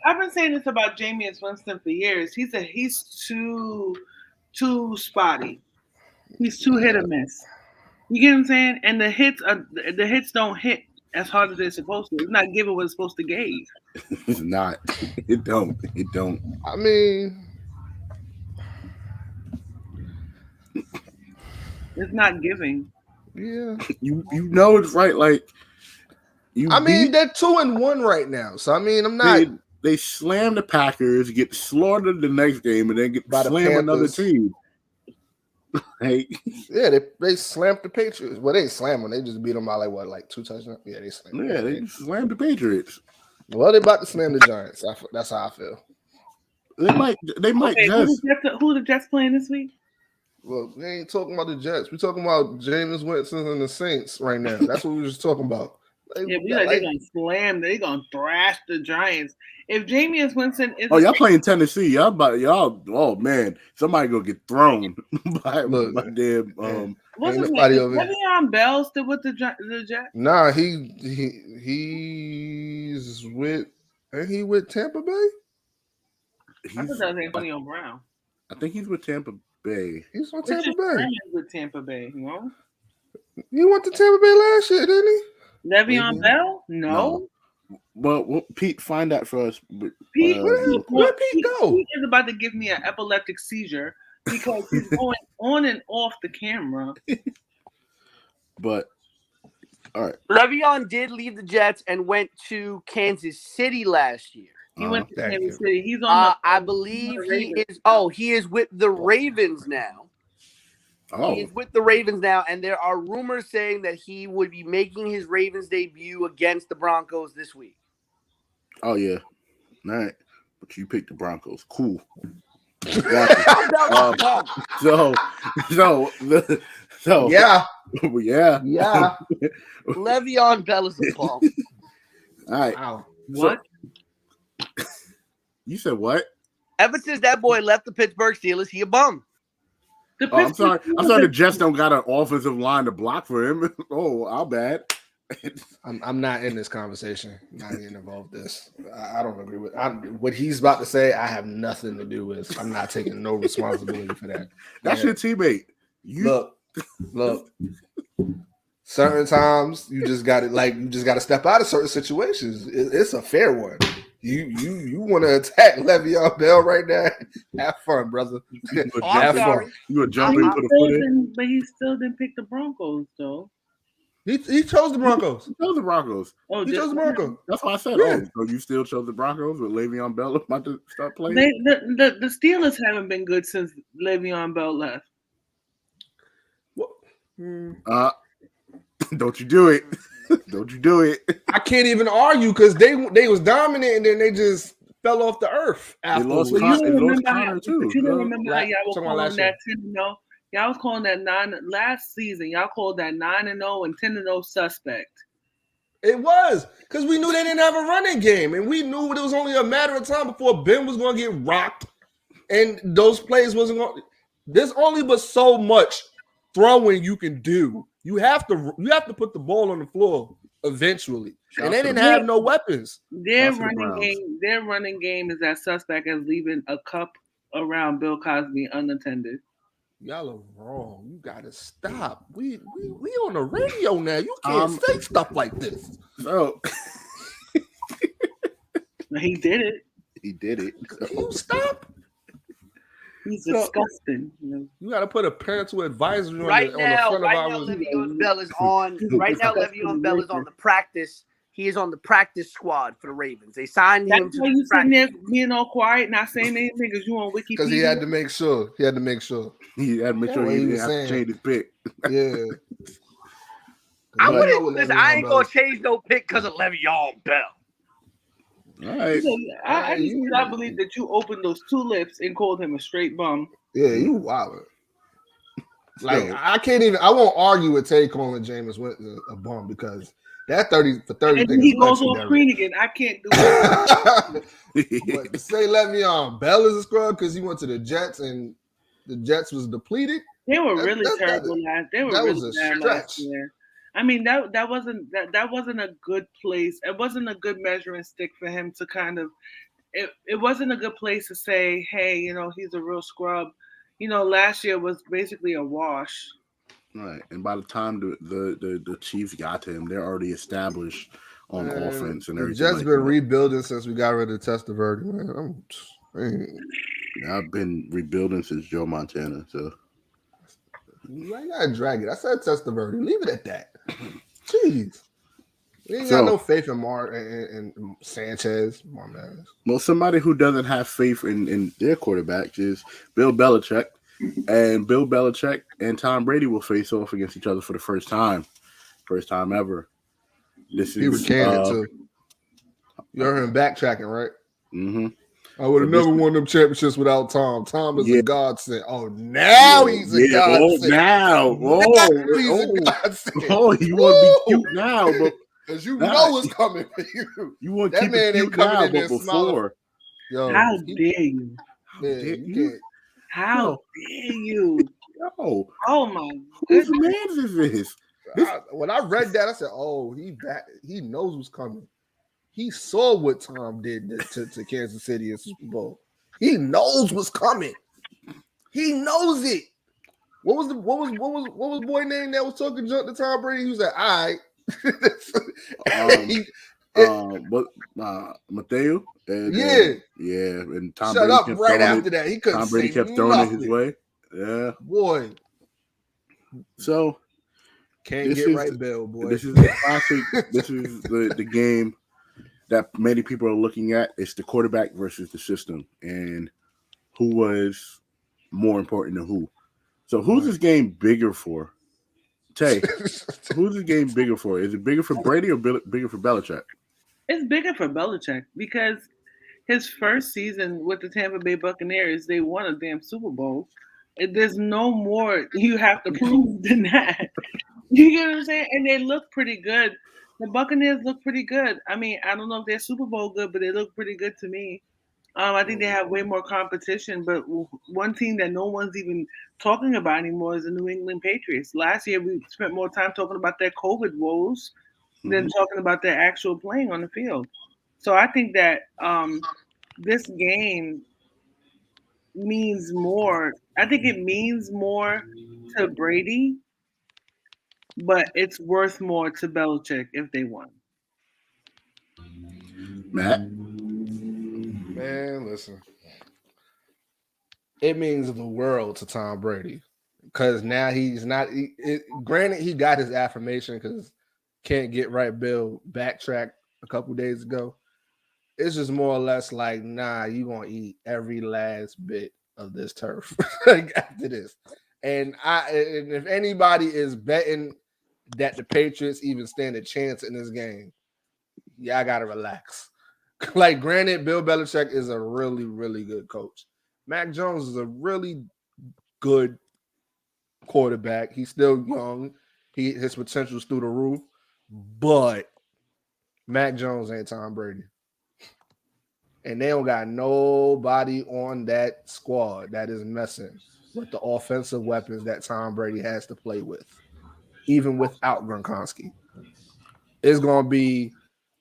I've been saying this about Jameis Winston for years. He's too spotty. He's too hit or miss. You get what I'm saying? And the hits don't hit as hard as they're supposed to. It's not giving what it's supposed to give. It's not. It don't. I mean, it's not giving. Yeah. You know it's right. Like they're 2-1 right now. So I mean, I'm not. they slam the Packers, get slaughtered the next game, and then get By the slam another Panthers. team. Hey, Yeah, they slammed the Patriots. Well, they didn't slam them. They just beat them by like 2 touchdowns. Yeah, they slammed. yeah, they slammed the Patriots. Well, they about to slam the Giants. That's how I feel. They might Okay, just. who the Jets playing this week? Well, we ain't talking about the Jets. We're talking about Jameis Winston and the Saints right now. That's what we were just talking about. Yeah, they're gonna slam. They're gonna thrash the Giants. If Jameis Winston is, y'all playing Tennessee? Y'all. Oh man, somebody gonna get thrown by damn. What's his nobody name? over Is Le'Veon Bell still with the Jets? Nah, he's with. Ain't he with Tampa Bay? I thought that was Antonio Brown. I think he's with Tampa Bay. He's with Tampa Bay. With Tampa Bay, you know. He went to Tampa Bay last year, didn't he? Le'Veon Bell? No. Well, Pete, find that for us. Pete, where Pete go? Pete is about to give me an epileptic seizure because he's going on and off the camera. But all right, Le'Veon did leave the Jets and went to Kansas City last year. He went to Kansas City. He's on. I believe he is. Oh, he is with the Ravens now. Oh. He is with the Ravens now, and there are rumors saying that he would be making his Ravens debut against the Broncos this week. Oh yeah, all right. But you picked the Broncos. Cool. So yeah. Le'Veon Bell is a bum. All right. Wow. What? You said what? Ever since that boy left the Pittsburgh Steelers, he a bum. I'm sorry. The Jets don't got an offensive line to block for him. Oh, I'll bad. I'm not in this conversation. I'm not getting involved in this. I don't agree with what he's about to say. I have nothing to do with. I'm not taking no responsibility for that. That's your teammate. Look. Certain times you just got to step out of certain situations. It's a fair one. You want to attack Le'Veon Bell right now? Have fun, brother. Have fun. You were jumping for the foot in? But he still didn't pick the Broncos, though. He chose the Broncos. He chose the Broncos. Oh, he chose the Broncos. That's why I said, yeah. so you still chose the Broncos with Le'Veon Bell about to start playing? The Steelers haven't been good since Le'Veon Bell left. Don't you do it. Don't you do it. I can't even argue because they was dominant and then they just fell off the earth afterwards. They lost Connor too. But you don't remember how y'all were calling that 10-0? Y'all was calling that 9 last season. Y'all called that 9-0 and 10-0 suspect. It was because we knew they didn't have a running game, and we knew it was only a matter of time before Ben was going to get rocked, and those plays wasn't going. There's only but so much throwing you can do. You have to put the ball on the floor eventually, and they didn't have no weapons. Their running game is as suspect as leaving a cup around Bill Cosby unattended. Y'all are wrong. You gotta stop. We on the radio now. You can't say stuff like this. So he did it. He did it. Can you stop? He's disgusting. You gotta put a parental advisory Right on now, the front of our. Le'Veon Bell is on. Right now, Le'Veon Bell is on the practice. He is on the practice squad for the Ravens. They signed him. That's why you sitting there being all quiet, not saying anything because you on Wikipedia. Because he had to make sure. He had to make sure he didn't have to change his pick. Yeah. I ain't gonna change no pick because of Le'Veon Bell. All right. I believe that you opened those two lips and called him a straight bum. Yeah, you wild. Like I can't even. I won't argue with Tay calling Jameis Winston a bum because that 30 for 30. And he goes on screen again. I can't do it. But to say Le'Veon Bell is a scrub because he went to the Jets and the Jets was depleted. They were really terrible last. They were really bad last year. I mean that wasn't a good place. It wasn't a good measuring stick for him to kind of. It wasn't a good place to say, hey, he's a real scrub. Last year was basically a wash. Right, and by the time the Chiefs got to him, they're already established on offense and everything. The Jets been rebuilding since we got rid of Testaverde, man. I've been rebuilding since Joe Montana, so I gotta drag it. I said Testaverde. Leave it at that. Jeez. He ain't got no faith in and Sanchez. My man. Well, somebody who doesn't have faith in their quarterback is Bill Belichick. And Bill Belichick and Tom Brady will face off against each other for the first time ever. This He is recanted too. You heard him backtracking, right? Mm-hmm. I would have never won them championships without Tom. Tom is a godsend. Oh, now he's a godsend. Now he's a godsend. Oh, you want to be cute now, but because you know it's coming for you. You want that man ain't coming now, in there before. Yo, how dare you? How dare you? Yo, oh my goodness. Whose man is this? When I read that, I said, "Oh, he knows what's coming." He saw what Tom did to Kansas City in Super Bowl. He knows what's coming. He knows it. What was boy name that was talking junk to Tom Brady? He was like, "All right." Mateo. Yeah, and Tom shut Brady up kept right after that. He couldn't. Tom Brady kept throwing it his way. Yeah, boy. So can't get right, Bill. Boy, this is the classic. This is the game that many people are looking at. It's the quarterback versus the system, and who was more important than who. So who's this game bigger for? Tay, who's this game bigger for? Is it bigger for Brady or bigger for Belichick? It's bigger for Belichick because his first season with the Tampa Bay Buccaneers, they won a damn Super Bowl. There's no more you have to prove than that. You get what I'm saying? And they look pretty good. The Buccaneers look pretty good. I mean, I don't know if they're Super Bowl good, but they look pretty good to me. I think they have way more competition, but one team that no one's even talking about anymore is the New England Patriots. Last year, we spent more time talking about their COVID woes than talking about their actual playing on the field. So I think that this game means more. I think it means more to Brady, but it's worth more to Belichick if they won. Matt? Man, listen. It means the world to Tom Brady because now he's not. Granted, he got his affirmation because can't get right. Bill backtracked a couple days ago. It's just more or less like, nah, you gonna eat every last bit of this turf like after this. And if anybody is betting that the Patriots even stand a chance in this game, I gotta relax. Like, granted, Bill Belichick is a really, really good coach. Mac Jones is a really good quarterback. He's still young. His potential's through the roof, but Mac Jones ain't Tom Brady. And they don't got nobody on that squad that is messing with the offensive weapons that Tom Brady has to play with, even without Gronkowski. It's going to be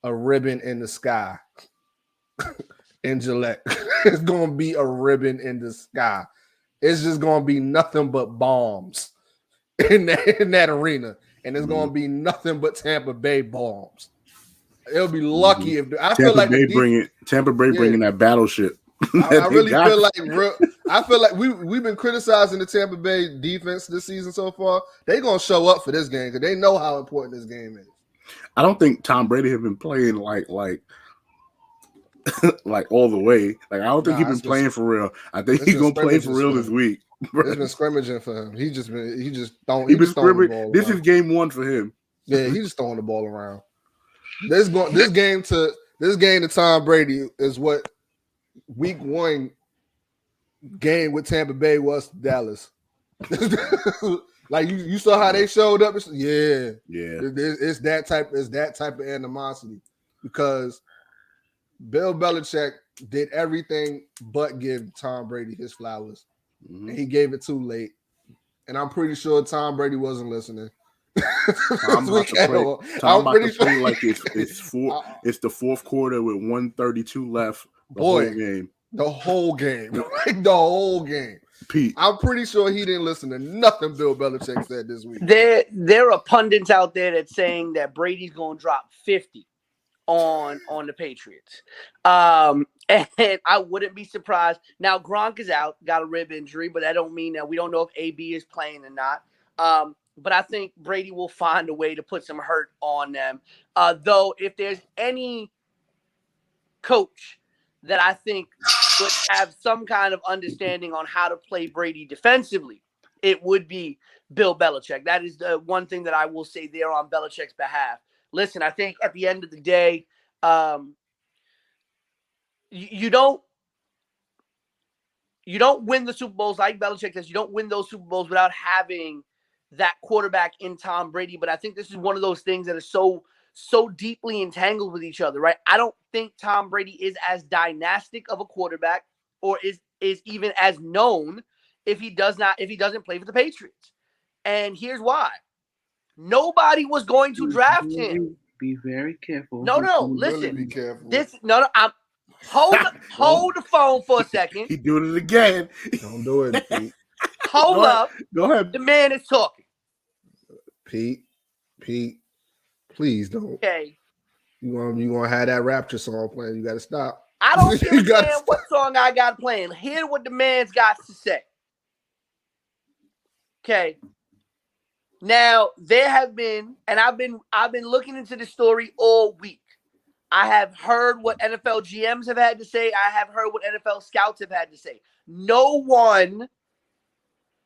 a ribbon in the sky in Gillette. It's going to be a ribbon in the sky. It's just going to be nothing but bombs in that arena. And it's going to be nothing but Tampa Bay bombs. It'll be lucky if I feel like Tampa Bay bringing that battleship. I really feel like we've been criticizing the Tampa Bay defense this season so far. They're gonna show up for this game because they know how important this game is. I don't think Tom Brady has been playing like all the way. Like I don't think he's been playing for real. I think he's gonna play for real this week. It's been scrimmaging for him. He's just throwing this the ball is around. game one for him. Yeah, he's just throwing the ball around. This game to Tom Brady is what week one game with Tampa Bay was to Dallas. Like you saw how they showed up. Yeah. It's that type of animosity because Bill Belichick did everything but give Tom Brady his flowers, and he gave it too late. And I'm pretty sure Tom Brady wasn't listening. I'm about to play like it's the fourth quarter with 1:32 left. The whole game. Like the whole game. Pete. I'm pretty sure he didn't listen to nothing Bill Belichick said this week. There are pundits out there that's saying that Brady's going to drop 50 on the Patriots. And I wouldn't be surprised. Now, Gronk is out, got a rib injury, but that don't mean that we don't know if AB is playing or not. but I think Brady will find a way to put some hurt on them. Though, if there's any coach that I think would have some kind of understanding on how to play Brady defensively, it would be Bill Belichick. That is the one thing that I will say there on Belichick's behalf. Listen, I think at the end of the day, you don't win the Super Bowls, like Belichick says. You don't win those Super Bowls without having that quarterback in Tom Brady. But I think this is one of those things that is so deeply entangled with each other, right? I don't think Tom Brady is as dynastic of a quarterback or is even as known if he doesn't play for the Patriots. And here's why. Nobody was going to draft him. Be very careful. No, listen. Really be careful. I'm hold the phone for a second. He doing it again. Don't do it, Pete. Hold up. Go ahead. The man is talking. Pete, please don't. Okay. You gonna have that Rapture song playing. You gotta stop. I don't You give a gotta damn what song I got playing. Hear what the man's got to say. Okay. Now, there have been, and I've been looking into the story all week. I have heard what NFL GMs have had to say. I have heard what NFL scouts have had to say. No one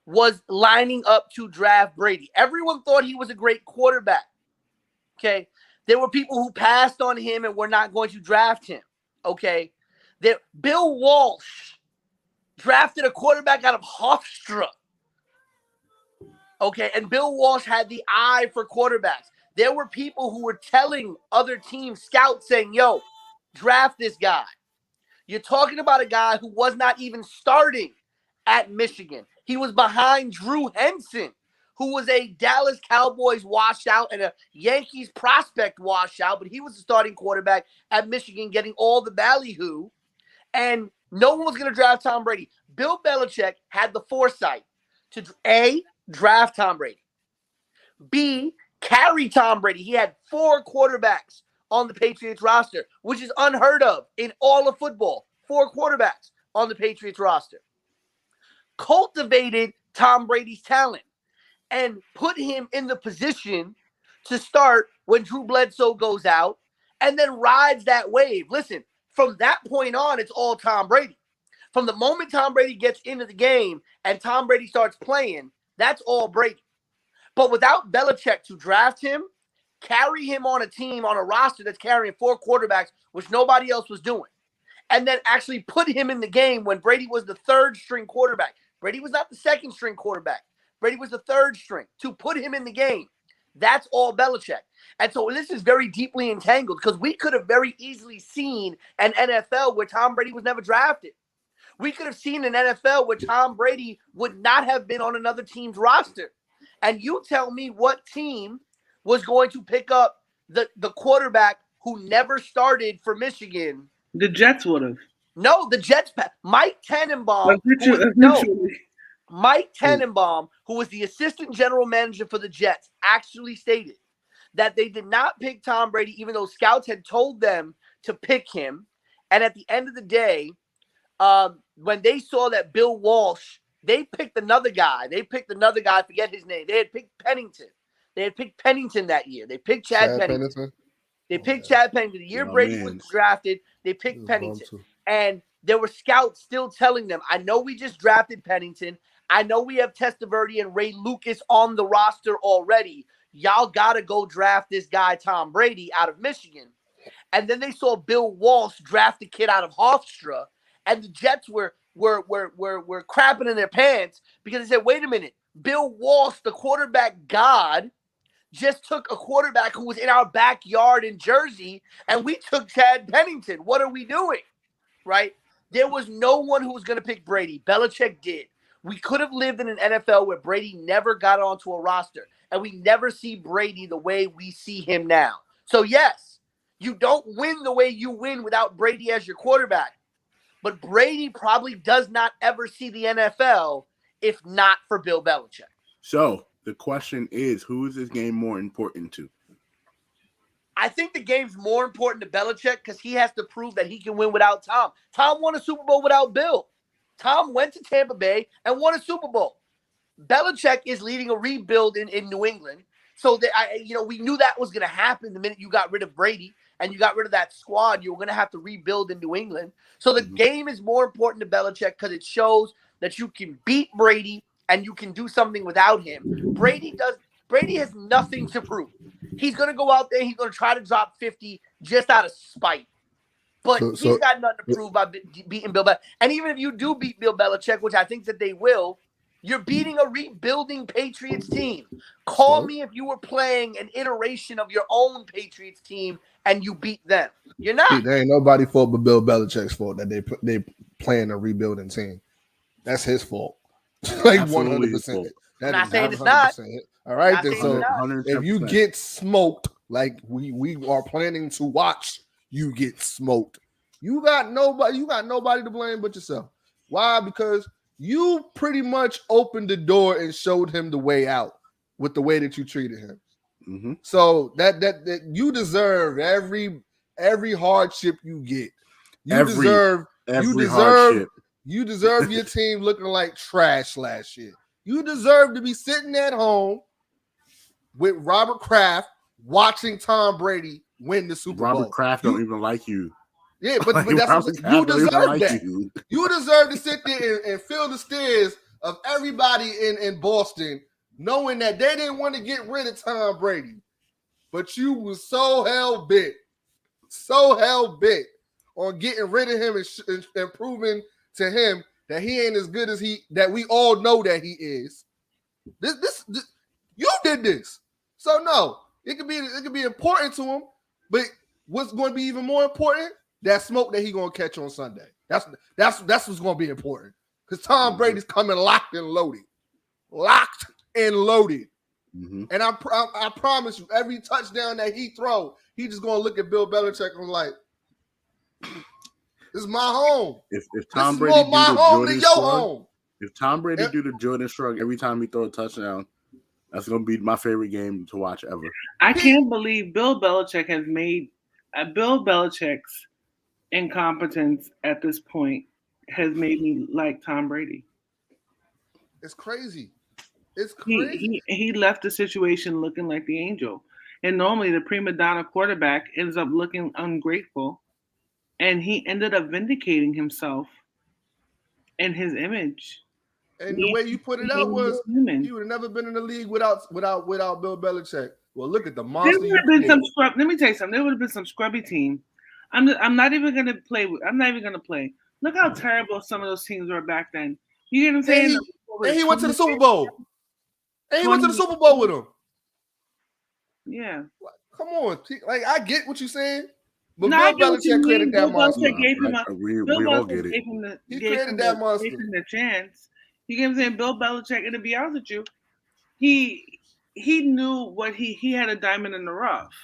was lining up to draft Brady. Everyone thought he was a great quarterback. Okay. There were people who passed on him and were not going to draft him. Okay. Bill Walsh drafted a quarterback out of Hofstra. Okay. And Bill Walsh had the eye for quarterbacks. There were people who were telling other team scouts saying, yo, draft this guy. You're talking about a guy who was not even starting at Michigan. He was behind Drew Henson, who was a Dallas Cowboys washout and a Yankees prospect washout, but he was the starting quarterback at Michigan getting all the ballyhoo. And no one was going to draft Tom Brady. Bill Belichick had the foresight to A, draft Tom Brady. B, carry Tom Brady. He had 4 quarterbacks on the Patriots roster, which is unheard of in all of football. 4 quarterbacks on the Patriots roster. Cultivated Tom Brady's talent and put him in the position to start when Drew Bledsoe goes out and then rides that wave. Listen, from that point on, it's all Tom Brady. From the moment Tom Brady gets into the game and Tom Brady starts playing, that's all Brady. But without Belichick to draft him, carry him on a team, on a roster that's carrying 4 quarterbacks, which nobody else was doing, and then actually put him in the game when Brady was the 3rd string quarterback. Brady was not the 2nd string quarterback. Brady was the 3rd string. To put him in the game, that's all Belichick. And so this is very deeply entangled because we could have very easily seen an NFL where Tom Brady was never drafted. We could have seen an NFL where Tom Brady would not have been on another team's roster. And you tell me what team was going to pick up the quarterback who never started for Michigan. The Jets would have. No, the Jets. Mike Tannenbaum. Mike Tannenbaum, who was the assistant general manager for the Jets, actually stated that they did not pick Tom Brady, even though scouts had told them to pick him. And at the end of the day, when they saw that Bill Walsh, they picked another guy. I forget his name. They had picked Pennington. They had picked Pennington that year. They picked Chad Pennington. They picked Chad Pennington. The year Brady was drafted, they picked Pennington. And there were scouts still telling them, I know we just drafted Pennington. I know we have Testaverde and Ray Lucas on the roster already. Y'all got to go draft this guy, Tom Brady, out of Michigan. And then they saw Bill Walsh draft a kid out of Hofstra, and the Jets were crapping in their pants because they said, wait a minute, Bill Walsh, the quarterback god, just took a quarterback who was in our backyard in Jersey, and we took Chad Pennington. What are we doing? Right? There was no one who was going to pick Brady. Belichick did. We could have lived in an NFL where Brady never got onto a roster, and we never see Brady the way we see him now. So, yes, you don't win the way you win without Brady as your quarterback. But Brady probably does not ever see the NFL if not for Bill Belichick. So the question is, who is this game more important to? I think the game's more important to Belichick because he has to prove that he can win without Tom. Tom won a Super Bowl without Bill. Tom went to Tampa Bay and won a Super Bowl. Belichick is leading a rebuild in New England. So that we knew that was going to happen the minute you got rid of Brady and you got rid of that squad. You were going to have to rebuild in New England. So the game is more important to Belichick because it shows that you can beat Brady and you can do something without him. Brady has nothing to prove. He's going to go out there. He's going to try to drop 50 just out of spite. But he's got nothing to prove by beating Bill Belichick. And even if you do beat Bill Belichick, which I think that they will, you're beating a rebuilding Patriots team. Call me if you were playing an iteration of your own Patriots team and you beat them. You're not. There ain't nobody's fault but Bill Belichick's fault that they playing a rebuilding team. That's his fault. Like 100%. I'm not saying it's not. All right, then. So if you get smoked, like we are planning to watch you get smoked, you got nobody to blame but yourself. Why? Because you pretty much opened the door and showed him the way out with the way that you treated him. Mm-hmm. So that you deserve every hardship you get. You deserve your team looking like trash last year. You deserve to be sitting at home with Robert Kraft watching Tom Brady win the Super Bowl. Robert Kraft don't even like you. Yeah, but that's what you deserve. You deserve to sit there and feel the stares of everybody in Boston, knowing that they didn't want to get rid of Tom Brady, but you was so hell bent on getting rid of him and proving to him that he ain't as good as that we all know that he is. This you did this, so no, it could be important to him, but what's going to be even more important? That smoke that he gonna catch on Sunday. That's what's gonna be important. Because Tom Brady's coming locked and loaded. Mm-hmm. And I promise you, every touchdown that he throw, he just gonna look at Bill Belichick and like, this is my home. If Tom Brady do my the home Jordan to your shrug, home. If Tom Brady do the Jordan shrug every time he throw a touchdown, that's gonna be my favorite game to watch ever. I can't believe Bill Belichick has made Bill Belichick's incompetence at this point has made me like Tom Brady. It's crazy. It's crazy. He left the situation looking like the angel. And normally the prima donna quarterback ends up looking ungrateful. And he ended up vindicating himself and his image. And the way you put it out was he would have never been in the league without Bill Belichick. Well, look at the monster. Let me tell you something. There would have been some scrubby team. I'm not even gonna play. I'm not even gonna play. Look how terrible some of those teams were back then. You get what I'm saying? And he went to the Super Bowl. And he went to the Super Bowl with him. Yeah. Come on. Like, I get what you're saying. But Bill Belichick created that monster. We all get it. He created that monster. The chance. You get what I'm saying? Bill Belichick, and to be honest with you, he knew what he had a diamond in the rough.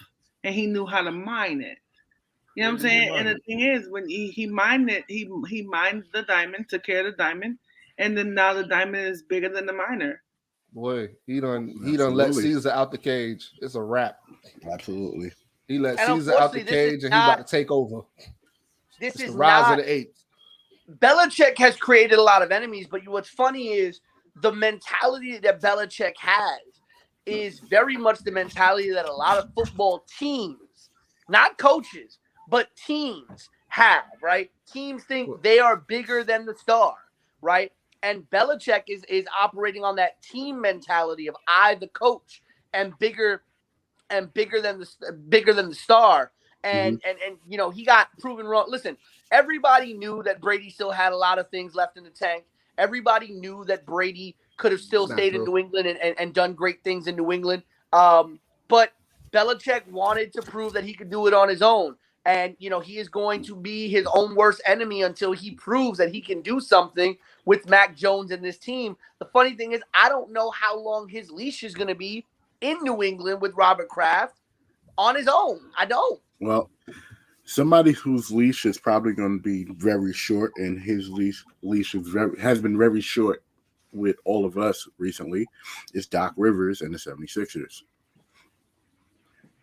And he knew how to mine it. You know what I'm saying? And the thing is, when he mined it, he mined the diamond, took care of the diamond, and then now the diamond is bigger than the miner. Boy, he done let Caesar out the cage. It's a wrap. Absolutely. He let Caesar out the cage, and he about to take over. This is the rise of the apes. Belichick has created a lot of enemies, but what's funny is the mentality that Belichick has is very much the mentality that a lot of football teams, not coaches, but teams have, right? Teams think they are bigger than the star, right? And Belichick is operating on that team mentality of I, the coach, am bigger than the star. And he got proven wrong. Listen, everybody knew that Brady still had a lot of things left in the tank. Everybody knew that Brady could have still stayed in New England and done great things in New England. But Belichick wanted to prove that he could do it on his own. And, he is going to be his own worst enemy until he proves that he can do something with Mac Jones and this team. The funny thing is, I don't know how long his leash is going to be in New England with Robert Kraft on his own. I don't. Well, somebody whose leash is probably going to be very short, and his leash has been very short with all of us recently, is Doc Rivers and the 76ers.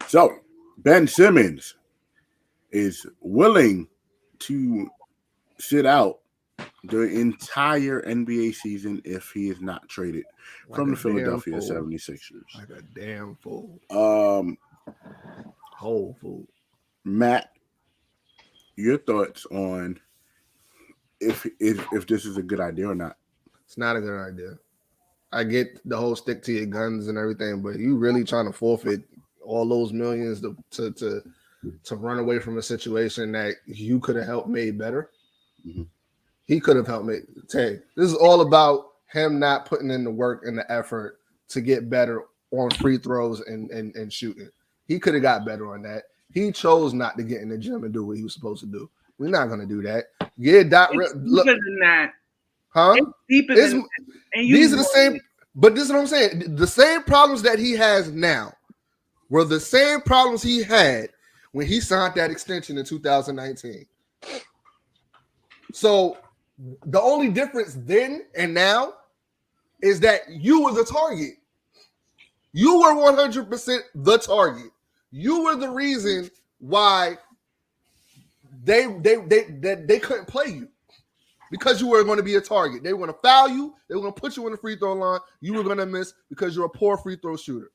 So, Ben Simmons is willing to sit out the entire NBA season if he is not traded from the Philadelphia 76ers. Like a damn fool. Whole fool. Matt, your thoughts on if this is a good idea or not? It's not a good idea. I get the whole stick to your guns and everything, but you really trying to forfeit all those millions to run away from a situation that you could have helped made better. Mm-hmm. He could have helped me. Tay, this is all about him not putting in the work and the effort to get better on free throws and shooting. He could have got better on that. He chose not to get in the gym and do what he was supposed to do. We're not going to do that. Yeah, it's deeper than that. Huh? It's deeper than that. And these are the same, but this is what I'm saying. The same problems that he has now were the same problems he had when he signed that extension in 2019. So the only difference then and now is that you were the target. You were 100% the target. You were the reason why they couldn't play you, because you were going to be a target. They were going to foul you. They were going to put you in the free throw line. You were going to miss because you're a poor free throw shooter.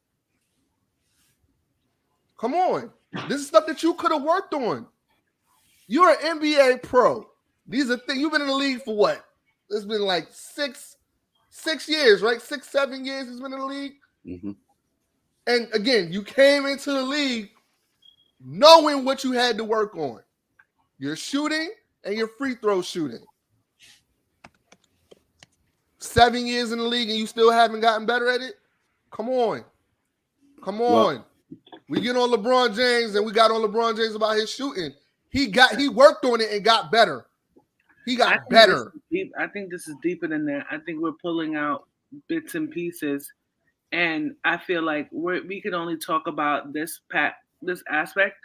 Come on. This is stuff that you could have worked on. You're an NBA pro. These are things. You've been in the league for what? It's been like six years, right? 6-7 years he's been in the league. Mm-hmm. And again, you came into the league knowing what you had to work on. Your shooting and your free throw shooting. 7 years in the league and you still haven't gotten better at it? Come on. Well, we get on LeBron James and we got on LeBron James about his shooting. He worked on it and got better. He got better. I think this is deeper than that. I think we're pulling out bits and pieces, and I feel like we can only talk about this aspect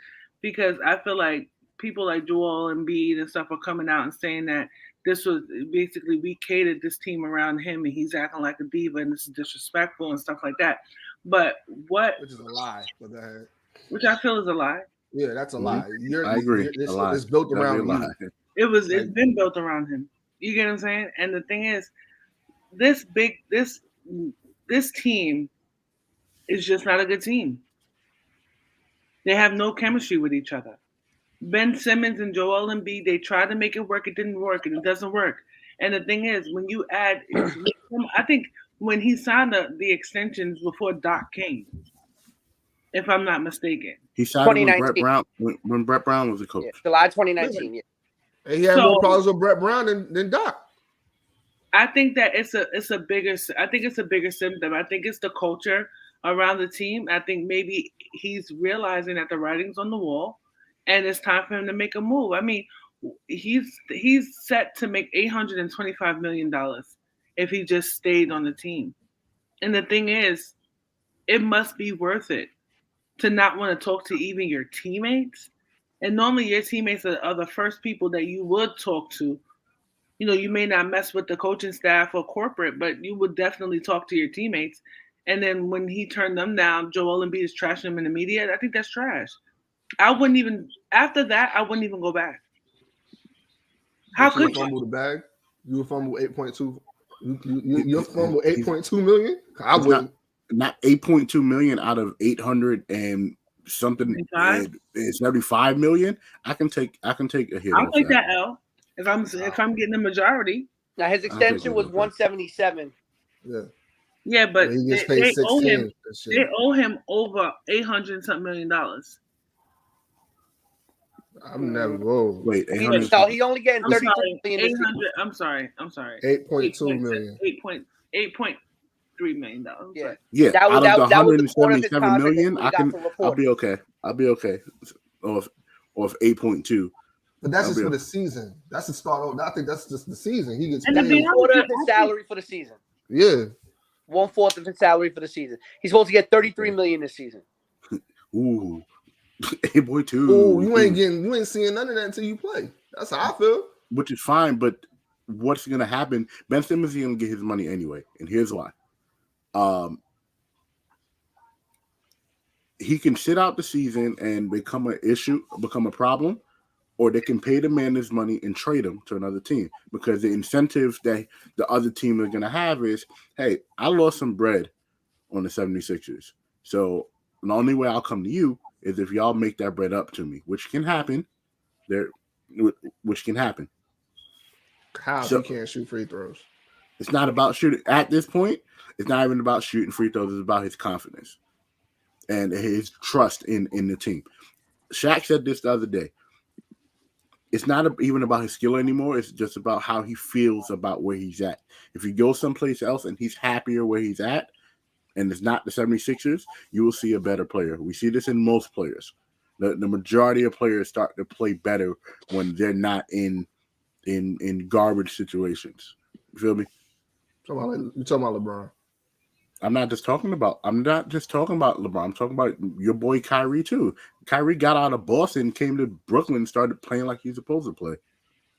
because I feel like people like Joel Embiid and stuff are coming out and saying that this was basically we catered this team around him and he's acting like a diva and this is disrespectful and stuff like that. But which is a lie. Which I feel is a lie. Yeah, that's a lie. I agree. It's built around you. It's been built around him. You get what I'm saying? And the thing is, this team is just not a good team. They have no chemistry with each other. Ben Simmons and Joel Embiid, they tried to make it work. It didn't work, and it doesn't work. And the thing is, when you add, I think when he signed the extensions before Doc came, if I'm not mistaken. He signed when Brett Brown when Brett Brown was a coach. Yeah, July 2019. Yeah. And he had more problems with Brett Brown than Doc. I think that it's a bigger symptom. I think it's the culture around the team. I think maybe he's realizing that the writing's on the wall and it's time for him to make a move. I mean, he's set to make $825 million if he just stayed on the team. And the thing is, it must be worth it to not want to talk to even your teammates. And normally your teammates are the first people that you would talk to. You know, you may not mess with the coaching staff or corporate, but you would definitely talk to your teammates. And then when he turned them down, Joel Embiid is trashing him in the media. I think that's trash. After that, I wouldn't even go back. How could you fumble the bag? You would fumble 8.2. You fumble 8.2 million? I wouldn't. Not 8.2 million out of 800 and something. 75 million. I can take a hit. I'll take that L if I'm getting the majority. Now his extension was 177. Yeah. Yeah, but he gets paid they owe him over $800 million. I'm never. Whoa. Wait, so he only getting 33 million. I'm sorry. 8.2 million. 8.3 million. Yeah. That was out of the 177 million. I'll be okay. Of 8.2. But that's just for the season. That's the start. I think that's just the season. He gets paid 1/4 of his salary for the season. Yeah. 1/4 of his salary for the season. He's supposed to get 33 million this season. Ooh. 8.2. Ooh, you ain't seeing none of that until you play. That's how I feel. Which is fine, but what's gonna happen? Ben Simmons is gonna get his money anyway, and here's why. He can sit out the season and become a problem, or they can pay the man his money and trade him to another team, because the incentive that the other team is going to have is, hey, I lost some bread on the 76ers. So the only way I'll come to you is if y'all make that bread up to me, which can happen. Which can happen. How So, if he can't shoot free throws? It's not about shooting. At this point, it's not even about shooting free throws. It's about his confidence and his trust in the team. Shaq said this the other day. It's not even about his skill anymore. It's just about how he feels about where he's at. If he goes someplace else and he's happier where he's at, and it's not the 76ers, you will see a better player. We see this in most players. The majority of players start to play better when they're not in garbage situations. You feel me? You're talking about LeBron. I'm not just talking about LeBron. I'm talking about your boy Kyrie too. Kyrie got out of Boston, came to Brooklyn, and started playing like he's supposed to play.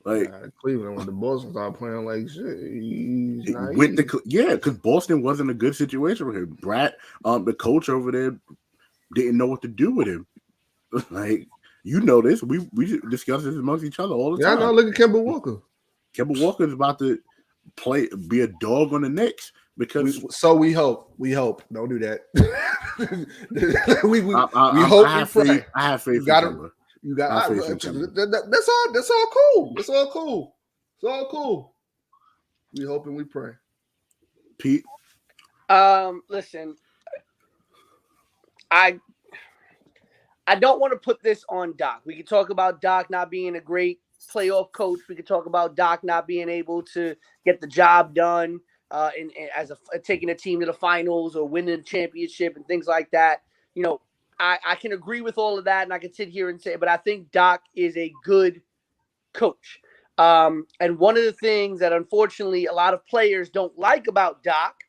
Like Cleveland, when the Boston started playing like shit, because Boston wasn't a good situation for him. Brad, the coach over there, didn't know what to do with him. Like, you know this. We discuss this amongst each other all the time. Yeah, I know. Look at Kemba Walker. Kemba Walker is about to be a dog on the Knicks because we hope. Don't do that. we hope. I have faith. You got that's all cool. It's all cool. We hope and we pray. Pete. Listen, I don't want to put this on Doc. We can talk about Doc not being a great playoff coach. We could talk about Doc not being able to get the job done taking a team to the finals or winning a championship and things like that. You know, I can agree with all of that, and I can sit here and say, but I think Doc is a good coach. And one of the things that unfortunately a lot of players don't like about Doc,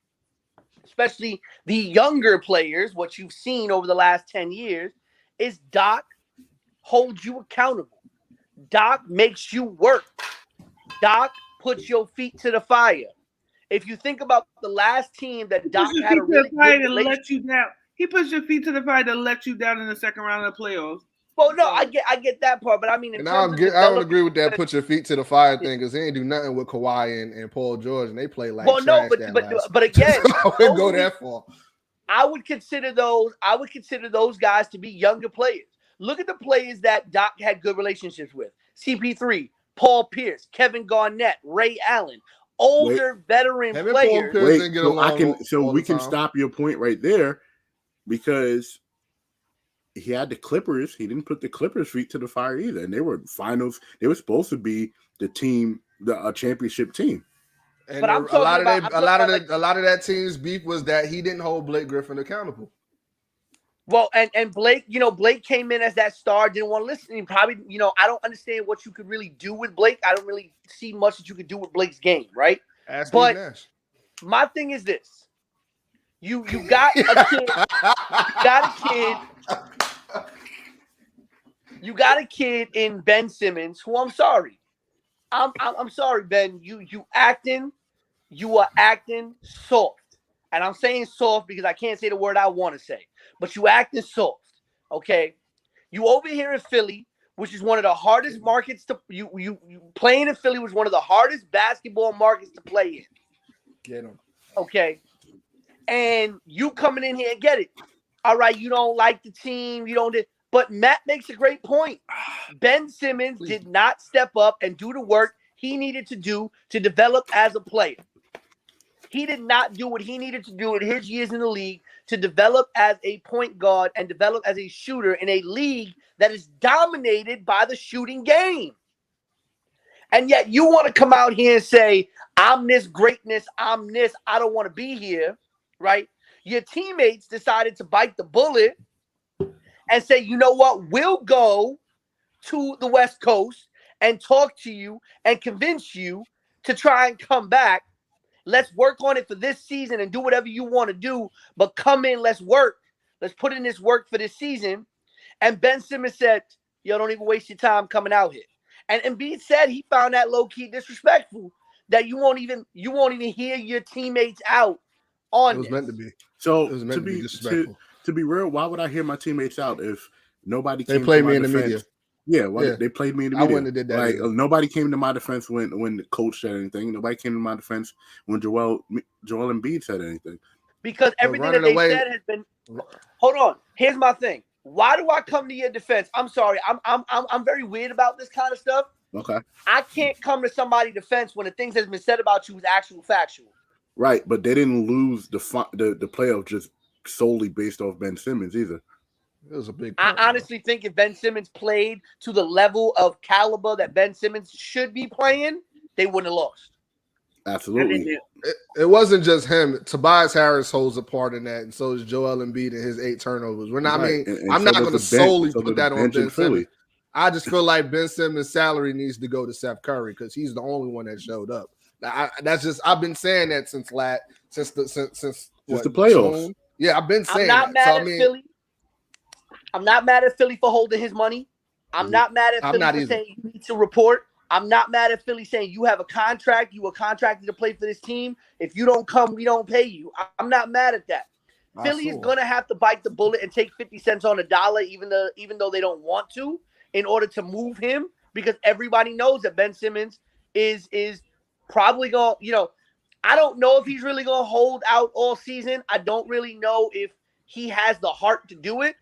especially the younger players, what you've seen over the last 10 years, is Doc holds you accountable. Doc makes you work. Doc puts your feet to the fire. If you think about the last team that Doc had a really good relationship, let you down. He puts your feet to the fire to let you down in the second round of the playoffs. Well, no, I get that part, but I mean, I don't agree with that. Put your feet to the fire thing, because he ain't do nothing with Kawhi and Paul George, and they play like trash. But again, I wouldn't go that far. I would consider those guys to be younger players. Look at the players that Doc had good relationships with: CP3, Paul Pierce, Kevin Garnett, Ray Allen, older veteran players. We can stop your point right there, because he had the Clippers. He didn't put the Clippers' feet to the fire either, and they were finals. They were supposed to be the team, a championship team. And but a lot of that team's beef was that he didn't hold Blake Griffin accountable. Well, and Blake, Blake came in as that star, didn't want to listen. He probably, I don't understand what you could really do with Blake. I don't really see much that you could do with Blake's game, right? My thing is this: you got a kid in Ben Simmons, who I'm sorry. I'm sorry, Ben. You are acting soft. And I'm saying soft because I can't say the word I want to say. But you acting soft. Okay? You over here in Philly, which is one of the hardest markets to you playing in Philly was one of the hardest basketball markets to play in. Get him. Okay. And you coming in here and get it. All right, you don't like the team, but Matt makes a great point. Ben Simmons did not step up and do the work he needed to do to develop as a player. He did not do what he needed to do in his years in the league to develop as a point guard and develop as a shooter in a league that is dominated by the shooting game. And yet you want to come out here and say, I'm this greatness, I'm this, I don't want to be here, right? Your teammates decided to bite the bullet and say, you know what, we'll go to the West Coast and talk to you and convince you to try and come back. Let's work on it for this season and do whatever you want to do, but come in, let's work. Let's put in this work for this season. And Ben Simmons said, yo, don't even waste your time coming out here. And Embiid said he found that low-key disrespectful, that you won't even hear your teammates out on it. Was meant to be. So to be disrespectful. To be real, why would I hear my teammates out if nobody they play me in the media? Yeah, they played me in the I media. wouldn't have did that Like either. nobody came to my defense when the coach said anything. Nobody came to my defense when Joel Embiid said anything. Because everything that running they away- said has been. Hold on. Here's my thing. Why do I come to your defense? I'm sorry. I'm very weird about this kind of stuff. Okay. I can't come to somebody's defense when the things that's been said about you is actual factual. Right, but they didn't lose the playoff just solely based off Ben Simmons either. It was a big. I honestly think if Ben Simmons played to the level of caliber that Ben Simmons should be playing, they wouldn't have lost. Absolutely. It wasn't just him. Tobias Harris holds a part in that, and so is Joel Embiid and his 8 turnovers. We're not. Right. I mean, And I'm so not does going to the bench- solely so put does the that on bench in Ben Philly. Simmons. I just feel like Ben Simmons' salary needs to go to Seth Curry because he's the only one that showed up. I've been saying that since the playoffs. June. Yeah, I've been saying I'm not that. mad at Philly. I'm not mad at Philly for holding his money. I'm not mad at Philly for saying you need to report. I'm not mad at Philly saying you have a contract. You were contracted to play for this team. If you don't come, we don't pay you. I'm not mad at that. Philly is going to have to bite the bullet and take 50 cents on a dollar, even though they don't want to, in order to move him, because everybody knows that Ben Simmons is probably going to, I don't know if he's really going to hold out all season. I don't really know if he has the heart to do it,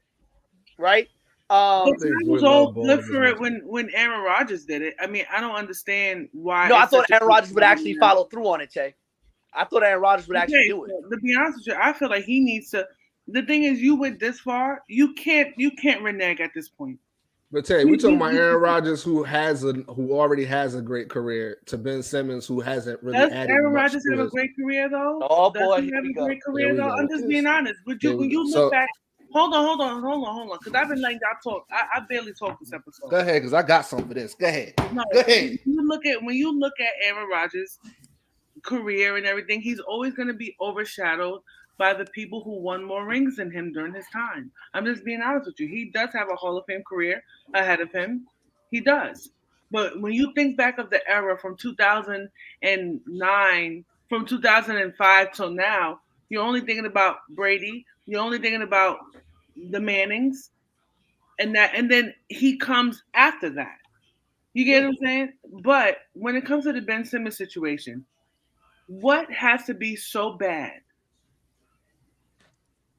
right? It was all good for it when Aaron Rodgers did it. I mean, I don't understand why. No, I thought Aaron Rodgers would actually follow through on it, Tay. I thought Aaron Rodgers would actually do it. To be honest with you, I feel like he needs to. The thing is, you went this far, you can't renege at this point. But Tay, we're talking about Aaron Rodgers, who already has a great career, to Ben Simmons, who hasn't really Does added Aaron much Rodgers to have a his... great career though? Oh Does boy, he have a great career Here we though? go. I'm just being honest. When you look back, hold on, because I've been letting y'all talk. I barely talked this episode. Go ahead, because I got some for this. Go ahead. No, Go ahead. When you look at Aaron Rodgers' career and everything, he's always going to be overshadowed by the people who won more rings than him during his time. I'm just being honest with you. He does have a Hall of Fame career ahead of him. He does. But when you think back of the era from 2009, from 2005 till now, you're only thinking about Brady. You're only thinking about the Mannings, and then he comes after that. You get what I'm saying? But when it comes to the Ben Simmons situation, what has to be so bad?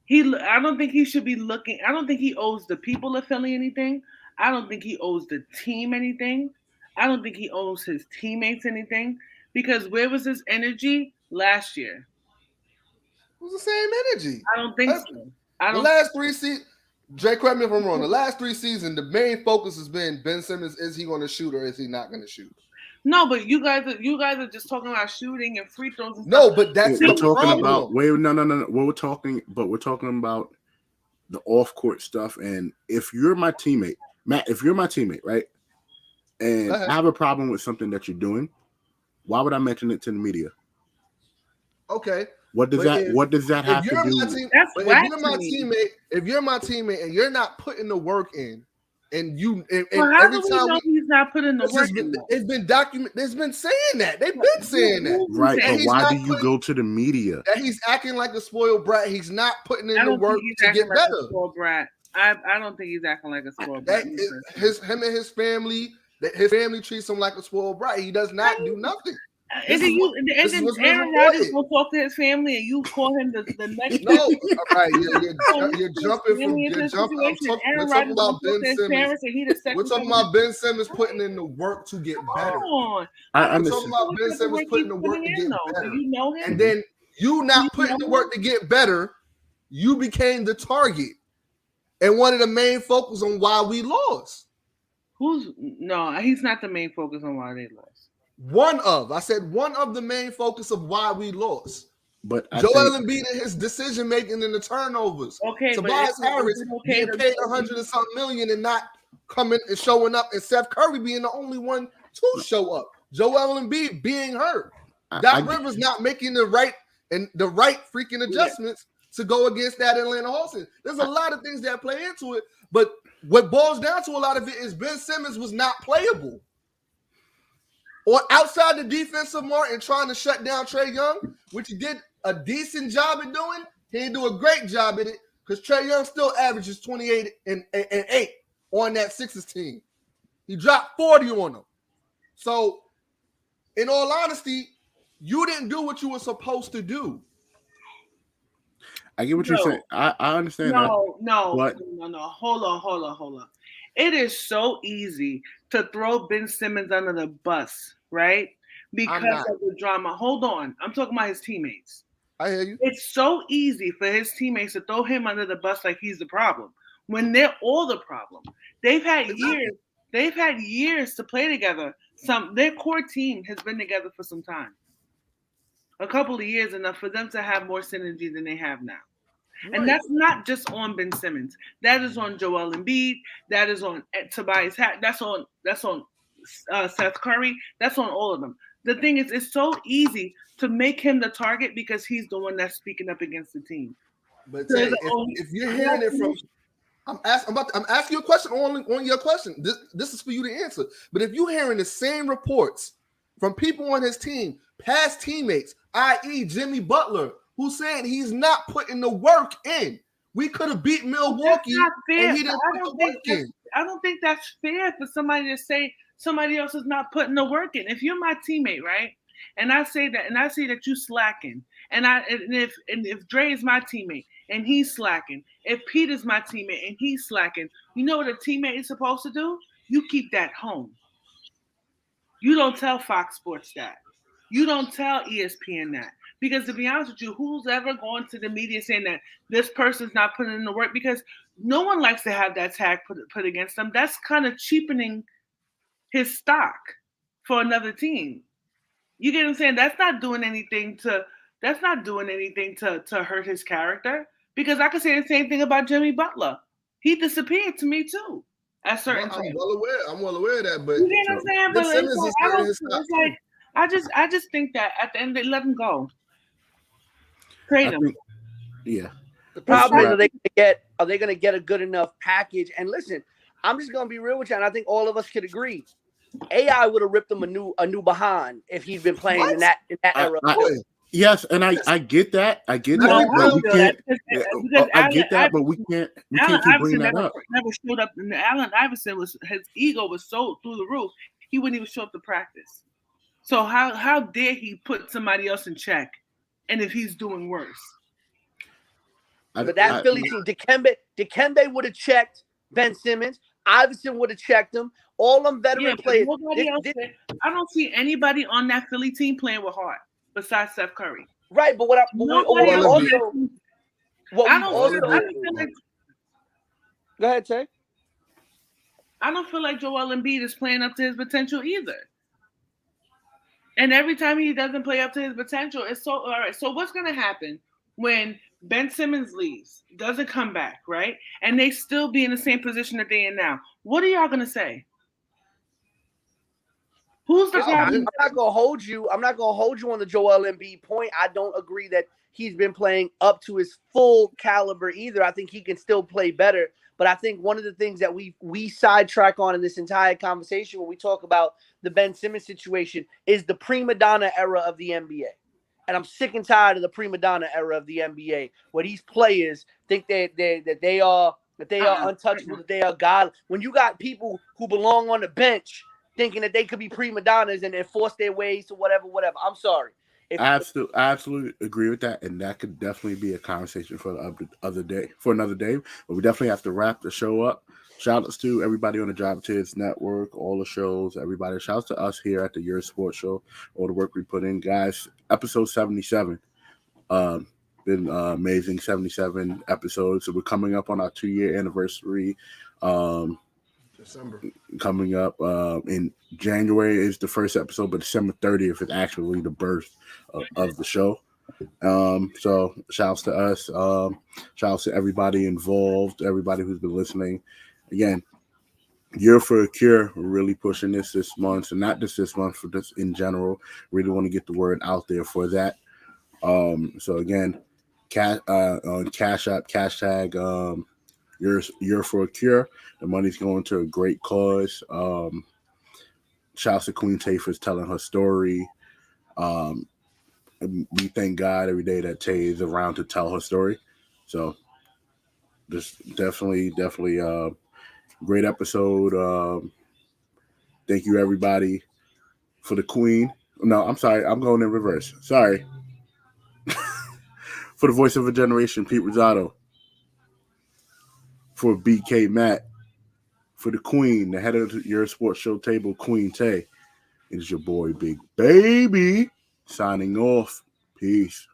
I don't think he should be looking. I don't think he owes the people of Philly anything. I don't think he owes the team anything. I don't think he owes his teammates anything, because where was his energy last year? It was the same energy. I don't think so. The last 3 seasons, Jay, correct me if I'm wrong. The last 3 seasons, the main focus has been Ben Simmons. Is he going to shoot or is he not going to shoot? No, but you guys are just talking about shooting and free throws. And no, but that's we're the talking problem. No. We're talking about the off court stuff. And if you're my teammate, Matt, right, and I have a problem with something that you're doing, why would I mention it to the media? Okay. What does that have to do? If you're my teammate and you're not putting the work in, and how do we know he's not putting the work in? It's been documented. It's been saying that. They've been saying that. Right, but why do you go to the media? That he's acting like a spoiled brat. He's not putting in the work to get like better. A spoiled brat. I don't think he's acting like a spoiled brat. Him and his family. His family treats him like a spoiled brat. He does not do nothing. And then Aaron Rodgers will talk to his family, and you call him the next. No, all right, you're jumping from. We're talking about Ben Simmons. We're talking about Ben Simmons putting in the work to get better. We're talking about Ben Simmons putting the work to get better. You know him, and then you not putting the work to get better, you became the target and one of the main focus on why we lost. He's not the main focus on why they lost. I said one of the main focus of why we lost. But Joel Embiid and his decision making and the turnovers. Okay, Tobias Harris being paid $100 and something million and not coming and showing up, and Seth Curry being the only one to show up. Joel Embiid being hurt. Doc Rivers not making the right freaking adjustments to go against that Atlanta Hawks. There's a lot of things that play into it, but what boils down to a lot of it is Ben Simmons was not playable. Or outside the defensive mark and trying to shut down Trae Young, which he did a decent job at doing, he didn't do a great job at it because Trae Young still averages 28 and 8 on that Sixers team. He dropped 40 on them. So, in all honesty, you didn't do what you were supposed to do. I get what you're saying. I understand that. No. Hold on. It is so easy to throw Ben Simmons under the bus, right? Because of the drama. Hold on. I'm talking about his teammates. I hear you. It's so easy for his teammates to throw him under the bus like he's the problem when they're all the problem. They've had years. They've had years to play together. Their core team has been together for some time. A couple of years enough for them to have more synergy than they have now. Right. And that's not just on Ben Simmons. That is on Joel Embiid. That is on Tobias. That's on Seth Curry. That's on all of them. The thing is, it's so easy to make him the target because he's the one that's speaking up against the team. But Tay, if you're hearing it from, I'm asking you a question on your question. This is for you to answer. But if you're hearing the same reports from people on his team, past teammates, i.e. Jimmy Butler, who's saying he's not putting the work in. We could have beat Milwaukee and he didn't put the work in. I don't think that's fair for somebody to say somebody else is not putting the work in. If you're my teammate, right? And I say that you slacking. And if Dre is my teammate and he's slacking, if Pete is my teammate and he's slacking, you know what a teammate is supposed to do? You keep that home. You don't tell Fox Sports that. You don't tell ESPN that. Because to be honest with you, who's ever going to the media saying that this person's not putting in the work? Because no one likes to have that tag put against them. That's kind of cheapening his stock for another team. You get what I'm saying? That's not doing anything to hurt his character. Because I could say the same thing about Jimmy Butler. He disappeared to me too. At certain times. I'm well aware of that, but you get what I'm saying? I just think that at the end they let him go. Trade him. Yeah. The problem is, are they going to get a good enough package? And listen, I'm just going to be real with you, and I think all of us could agree. AI would have ripped him a new behind if he'd been playing in that era. Yes, and I get that. I get that, but we can't. I get that, but we can't keep bringing that up. Never showed up. And Allen Iverson his ego was so through the roof. He wouldn't even show up to practice. So how dare he put somebody else in check? And if he's doing worse. But that Philly team, Dikembe would have checked Ben Simmons. Iverson would have checked him. All them veteran players. I don't see anybody on that Philly team playing with heart besides Steph Curry. Right, but go ahead, Tay. I don't feel like Joel Embiid is playing up to his potential either. And every time he doesn't play up to his potential, it's so all right. So what's gonna happen when Ben Simmons leaves, doesn't come back, right? And they still be in the same position that they're in now? What are y'all gonna say? Who's the problem? I'm not gonna hold you on the Joel Embiid point. I don't agree that he's been playing up to his full caliber either. I think he can still play better. But I think one of the things that we sidetrack on in this entire conversation when we talk about the Ben Simmons situation is the prima donna era of the NBA. And I'm sick and tired of the prima donna era of the NBA, where these players think that they are untouchable, that they are God. When you got people who belong on the bench thinking that they could be prima donnas and force their ways to whatever. I'm sorry. I absolutely agree with that, and that could definitely be a conversation for another day. But we definitely have to wrap the show up. Shout outs to everybody on the Drive Tids Network, all the shows, everybody. Shout outs to us here at the Yerrr Sports Show, all the work we put in, guys. Episode 77, been amazing. 77 episodes. So we're coming up on our 2-year anniversary. December coming up in January is the first episode, but December 30th is actually the birth of the show. So shouts to us, shouts to everybody involved, everybody who's been listening. Again, Yerrr for a Cure, we're really pushing this month, and not just this month, for just in general. Really want to get the word out there for that. So again, on Cash App, hashtag Yerrr for a Cure. The money's going to a great cause. Shouts to Queen Tay for telling her story. We thank God every day that Tay is around to tell her story. So just definitely great episode. Thank you, everybody, for the Queen. No, I'm sorry. I'm going in reverse. Sorry. For the voice of a generation, Pete Rosado. For BK Matt. For the Queen, the head of your sports show table, Queen Tay. It is your boy, Big Baby, signing off. Peace.